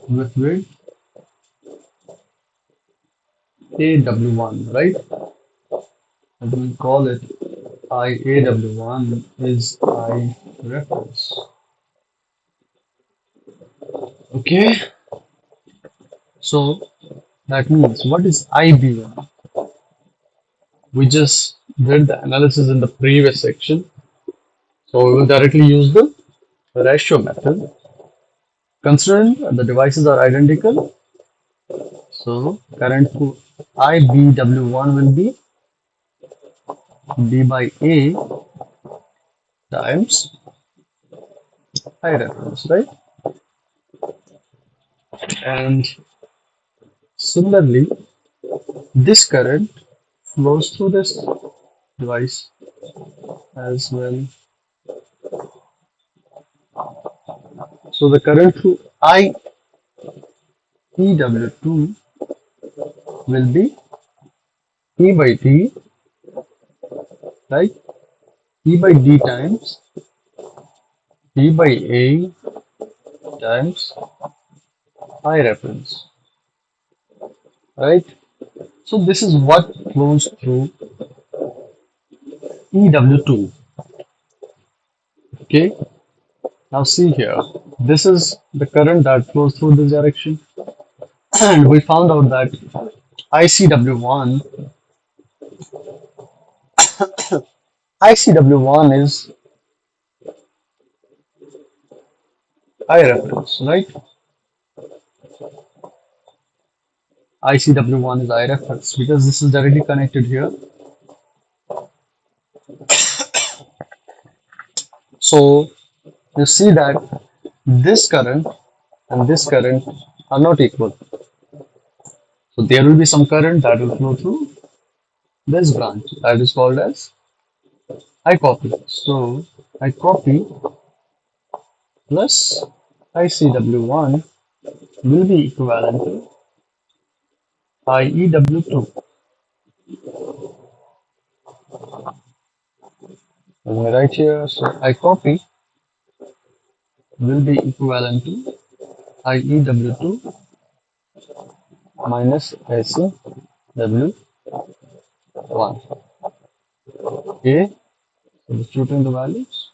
with width AW1, right? And we call it IAW1 is I reference. Okay, so that means what is IB1? We just did the analysis in the previous section, so we will directly use the ratio method. Considering the devices are identical, so current to IBW1 will be B by A times I reference, right? And similarly, this current flows through this device as well. So the current through IEW2 will be E by T, right? E by D times B by A times I reference, right? So this is what flows through EW2. Okay, now see here. This is the current that flows through this direction, and we found out that ICW1 ICW1 is I reference, right? ICW1 is I reference because this is directly connected here. So you see that this current and this current are not equal. So there will be some current that will flow through this branch that is called as I copy. So I copy plus ICW1 will be equivalent to IEW2. Let me write here. So I copy will be equivalent to IEW2 minus ICW1. Okay, substituting the values,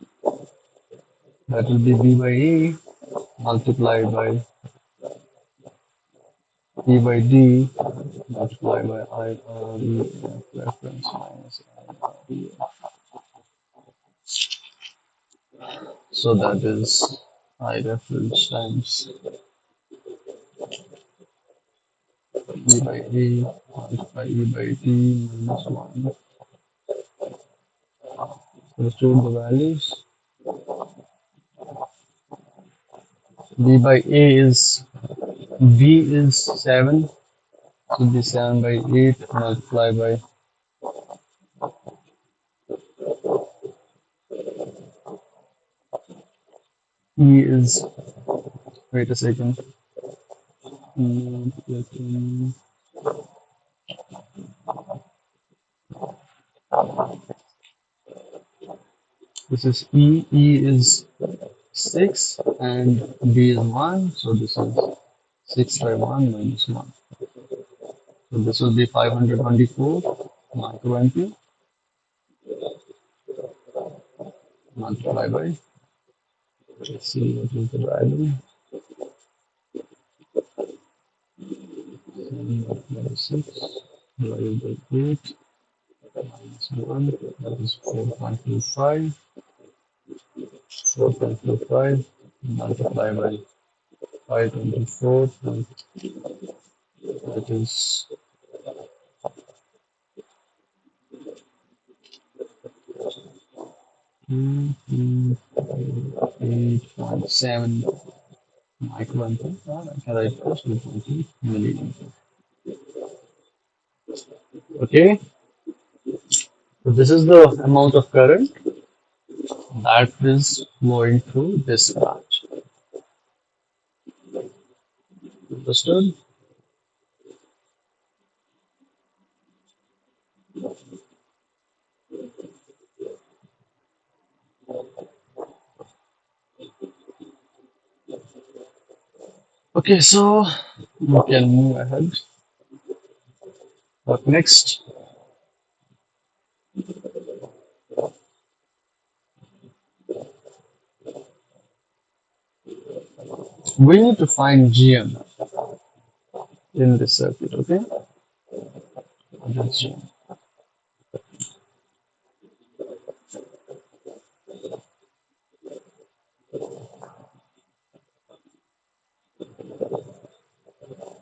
that will be V by A multiplied by E by D multiplied by IREF reference minus IREF. So that is I reference times E by A multiplied by E by D minus 1. Substitute the values. V by A is V is 7, should be 7 by 8 multiplied by E is Wait a second. This is E. E is 6 and B is 1. So this is 6 by 1 minus 1. So this will be 524 microampere multiplied by, let's see what is the value. 6 divided by 8 minus 1, that is 4.25. 4.25 multiplied by 524, that is 8.7 microampere. I can write plus 2.2 milliampere. Okay, so this is the amount of current that is flowing through this branch. Understood? Okay, so we can move ahead. What next? We need to find GM in this circuit, okay? That's GM.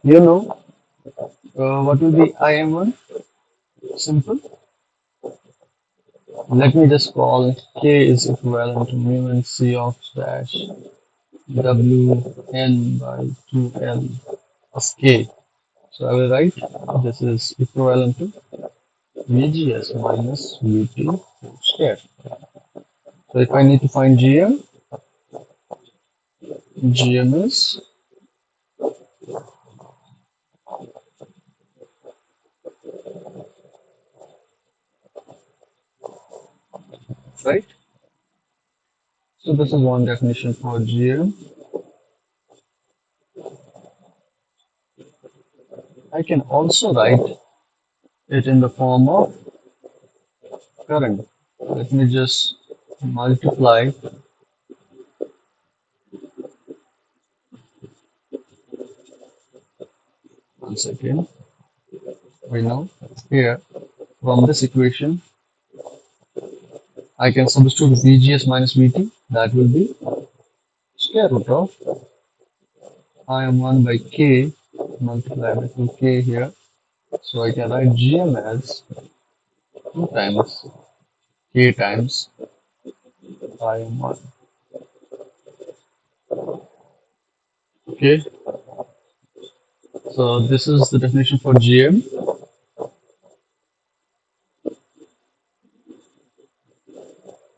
You know what will be IM1? Simple. Let me just call K is equivalent to mu and C of dash Wn by 2L of K. So I will write this is equivalent to VGS minus VT whole square. So if I need to find GM, GM is right. So this is one definition for GM. I can also write it in the form of current. Let me just multiply once again. We know here from this equation I can substitute VGS minus VT. That will be square root of Im1 by K multiplied by 2K here. So I can write GM as 2 times K times Im1. Okay, so this is the definition for GM.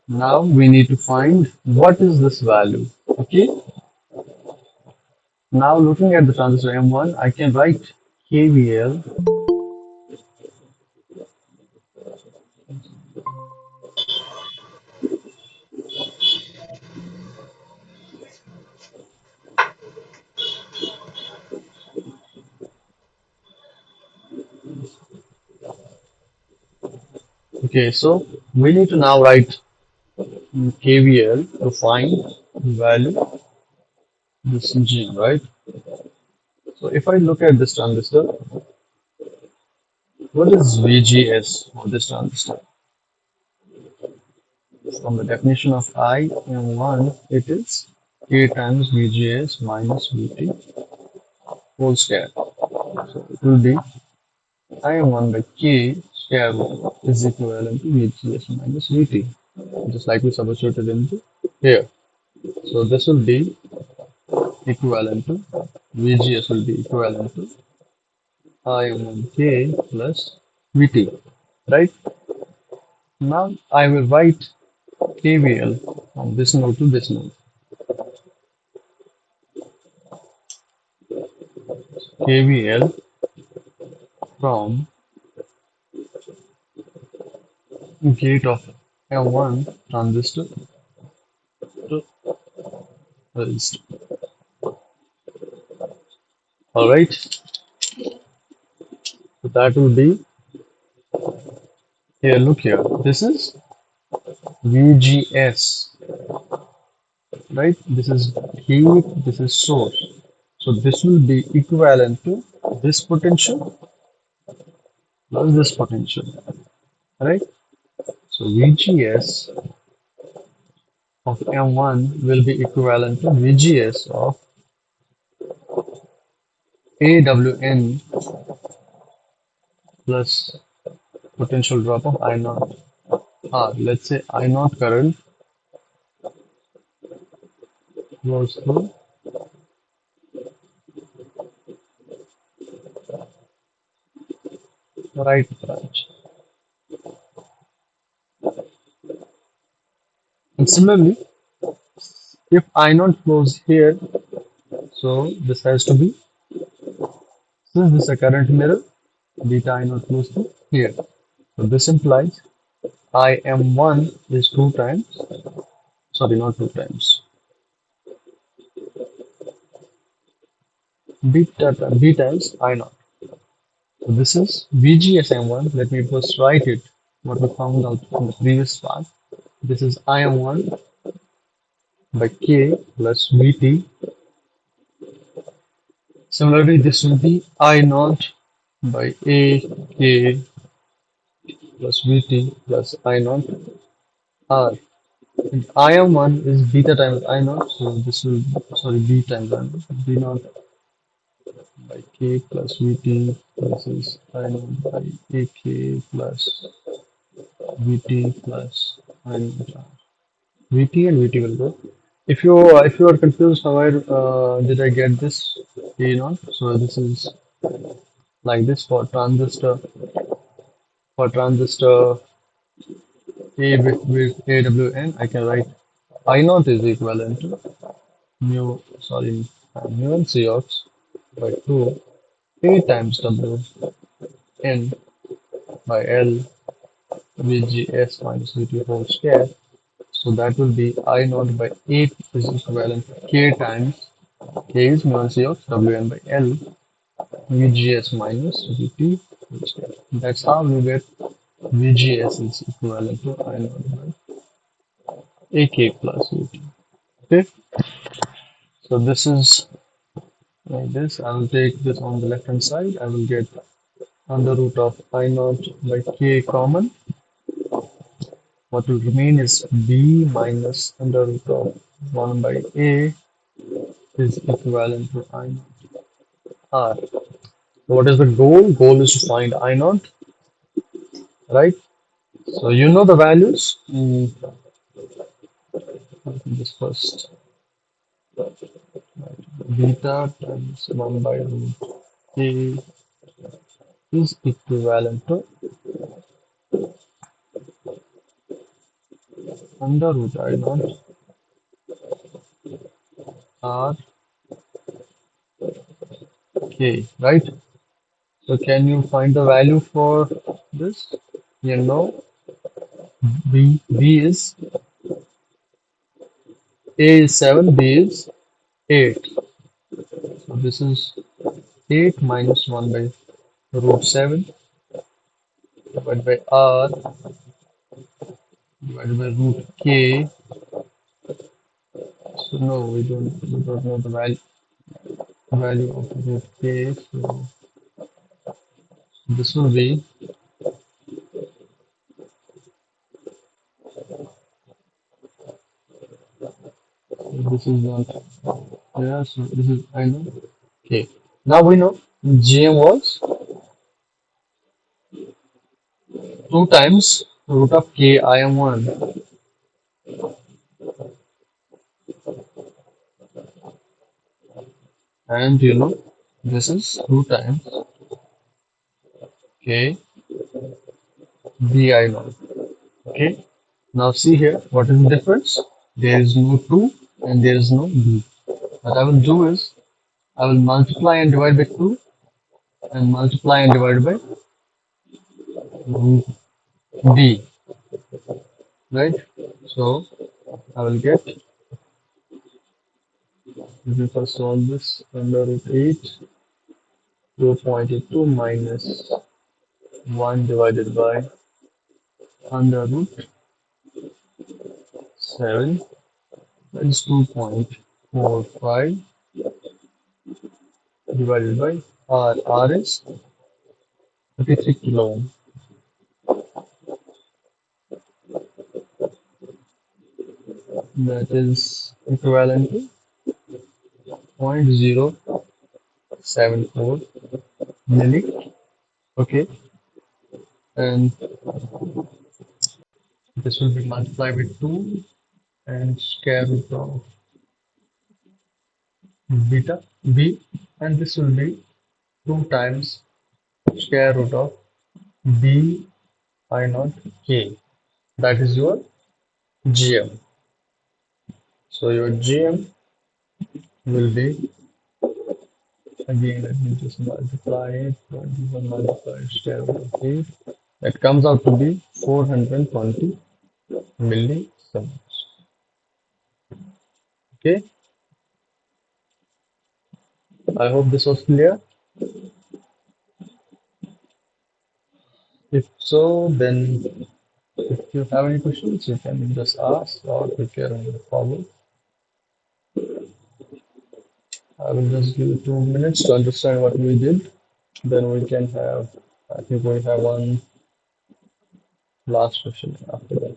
Now we need to find what is this value. Okay, now looking at the transistor M1, I can write KVL Okay, so we need to now write KVL to find the value of this gene, right? So if I look at this transistor, what is VGS for this transistor? From the definition of IM1, it is K times VGS minus VT whole square. So it will be IM1 by K square root is equivalent to VGS minus VT, just like we substituted into here. So this will be equivalent to VGS will be equivalent to Im1K plus VT, right? Now I will write KVL from this node to this node. KVL from gate of M1 transistor to resistor. Alright, so that will be here. Look here, this is VGS, right? This is gate, this is source. So this will be equivalent to this potential plus this potential, right? So VGS of M1 will be equivalent to VGS of AWN plus potential drop of I naught R. Let's say I naught current goes through the right branch. And similarly, if I naught flows here, so this has to be, since this is a current mirror, beta I naught flows to here. So this implies I M1 is two times, sorry, not two times, B times I naught. So this is VGS M1. Let me first write it, what we found out from the previous part. This is I M1 by K plus VT. Similarly, this will be I naught by A K plus VT plus I naught R. And I M1 is beta times I naught, so this will, sorry, B times I naught, B naught by K plus VT. This is I naught by AK plus VT plus I naught R. VT and VT will go. If you are confused, how did I get this A naught? So this is like this for transistor A with AWN. I can write I naught is equivalent to mu and Cox by 2 A times W N by L VGS minus VT whole square. So that will be I naught by 8 is equivalent to K times K is mu and Cox Wn by L VGS minus VT whole square. That's how we get VGS is equivalent to I naught by AK plus VT. Okay, so this is like this. I will take this on the left hand side. I will get under root of I naught by K common. What will remain is B minus under root of 1 by A is equivalent to I naught R. What is the goal? Goal is to find I naught, right? So you know the values. This first beta times 1 by root A is equivalent to under root I naught R K, right? So can you find the value for this? You know, B is A is 7, B is 8. So this is 8 minus 1 by root 7 divided by R divided by root K. So no, we don't know the value of root K. So this will be, this is not, yeah, so this is I know. Okay. Now we know GM was 2 times root of K I am 1. And you know, this is 2 times K B I naught. Okay. Now see here, what is the difference? There is no 2 and there is no B. What I will do is, I will multiply and divide by 2. and multiply and divide by b, right? So I will get, if we first solve this, under root 8, 2.82 minus 1 divided by under root 7, that is 2.45 divided by R. R is 33 kilo ohm. That is equivalent to 0.074 milli. Okay, and this will be multiplied with 2 and square root of beta b, and this will be 2 times square root of b I naught k. That is your GM. So your GM will be, again, let me just multiply it. 21 multiplied square root of 8. That comes out to be 420 millisieverts. Okay, I hope this was clear. If so, then if you have any questions, you can just ask or prepare on the forward. I will just give you 2 minutes to understand what we did. Then we can have, I think we have one last question after that.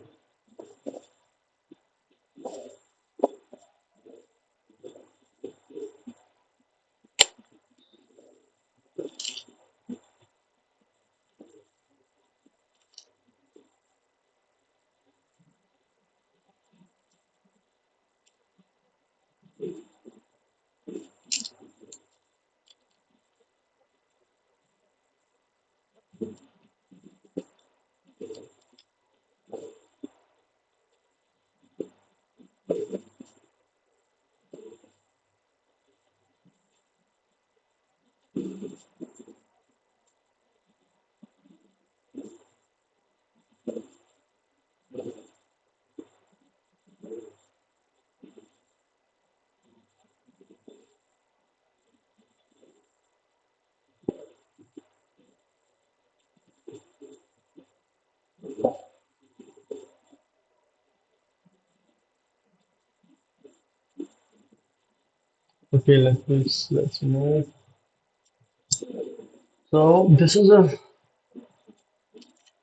Okay, let's move. So this is a,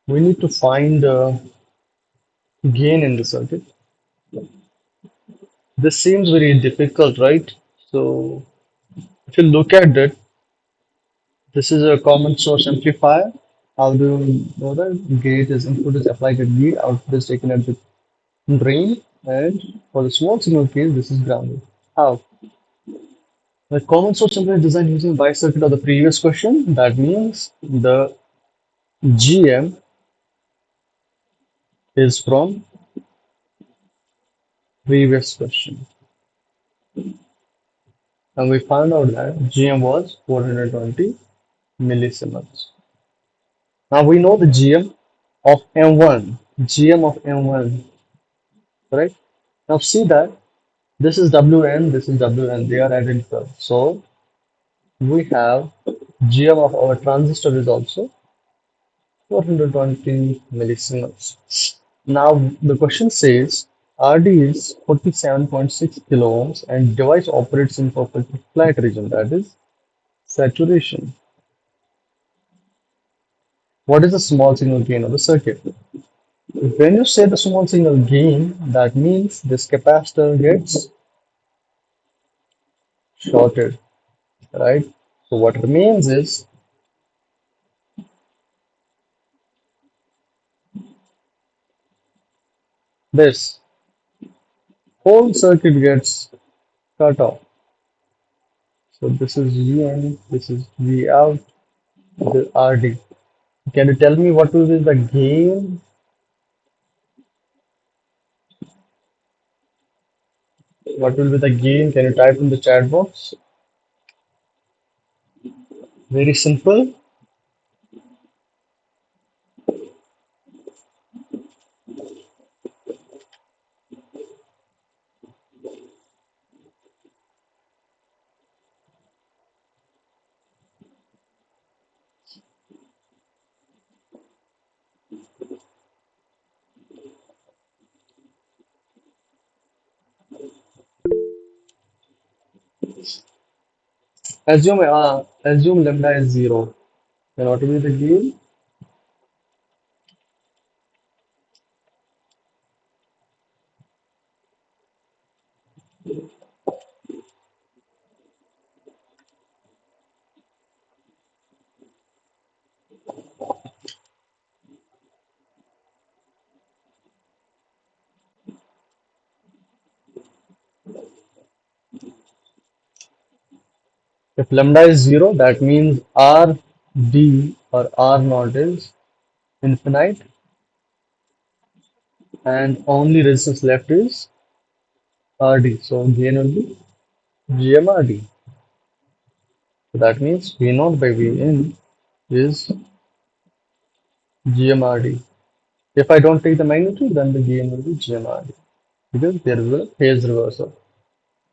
we need to find gain in the circuit. This seems very difficult, right? So if you look at it, this is a common source amplifier. How do you know that? Gate is input is applied at gate, output is taken at the drain, and for the small signal case, this is grounded. How? The common source amplifier is designed using bi-circuit of the previous question. That means the GM is from previous question. And we found out that GM was 420 millisiemens. Now we know the GM of M1, GM of M1, right? Now see that this is WN, this is WN, they are identical. So we have GM of our transistor is also 420 millisiemens. Now the question says RD is 47.6 kilo ohms and device operates in perfectly flat region, that is saturation. What is the small signal gain of the circuit? When you say the small signal gain, that means this capacitor gets shorted, right? So what remains is this whole circuit gets cut off. So this is Vn, this is V out, the RD. Can you tell me what will be the gain? What will be the gain? Can you type in the chat box? Very simple. Assume lambda is zero. Then what will be the gain? If lambda is zero, that means R D or R naught is infinite, and only resistance left is RD. So gain will be GMRD. So that means V naught by Vn is GMRD. If I don't take the magnitude, then the gain will be GMRD because there is a phase reversal.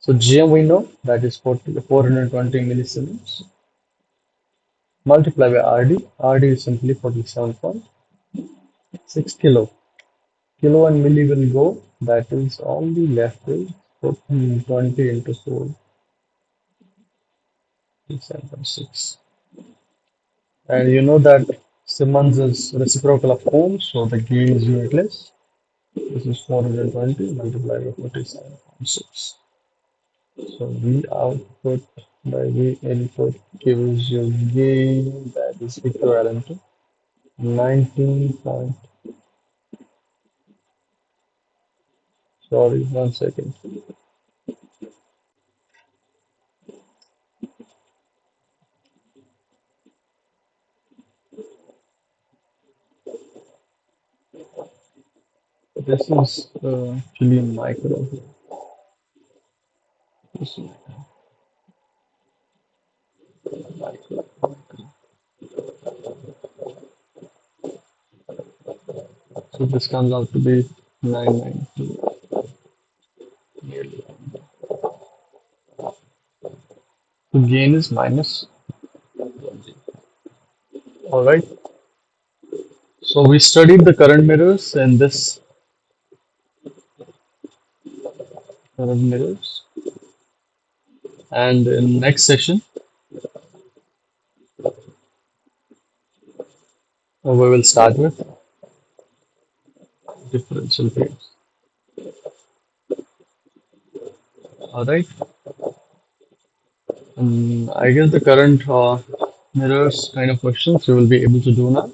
So GM we know that is 420 millisieverns multiplied by RD. RD is simply 47.6 kilo. Kilo and milli will go. That is only left is 20 into 4, 7.6. And you know that Simmons is reciprocal of Ohm, so the gain is unitless. This is 420 multiplied by 47.6. So V output by V input gives you gain that is equivalent to 19 point. Sorry, 1 second. This is actually micro. This is micro. So this comes out to be 992 nearly. So gain is minus. All right. So we studied the current mirrors and this current mirrors. And in next session, we will start with differential pairs. All right. I guess the current mirrors kind of questions you will be able to do now.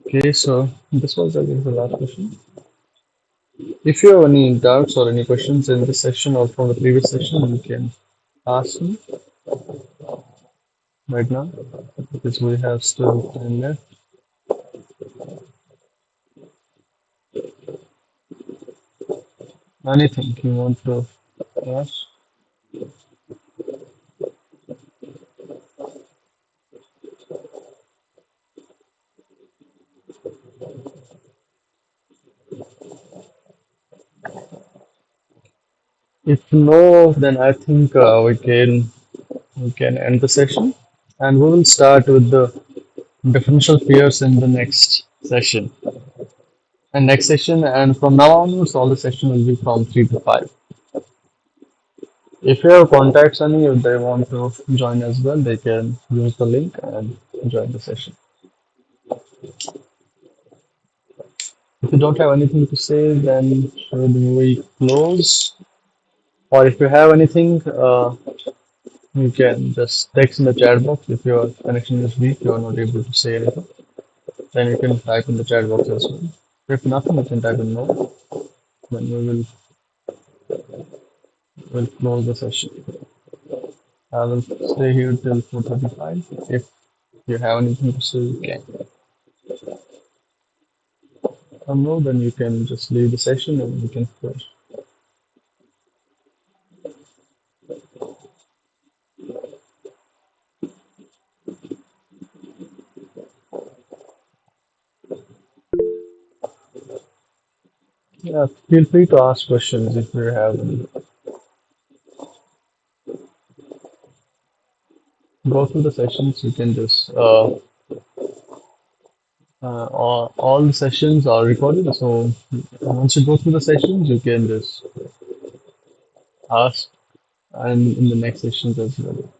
Okay, so this was I guess the last question. If you have any doubts or any questions in this session or from the previous session, you can ask me right now because we have still time left. Anything you want to ask? If no, then I think we can end the session, and we will start with the differential pairs in the next session. And next session, and from now onwards, all the session will be from 3 to 5. If you have contacts any, if they want to join as well, they can use the link and join the session. If you don't have anything to say, then should we close? Or if you have anything, you can just text in the chat box. If your connection is weak, you are not able to say anything, then you can type in the chat box as well. If nothing, you can type in no. Then we will close the session. I will stay here till 4:35. If you have anything to say, you can. No, then you can just leave the session and we can close. Yeah, feel free to ask questions if you have any. Go through the sessions. You can just all the sessions are recorded. So once you go through the sessions, you can just ask, and in the next sessions as well.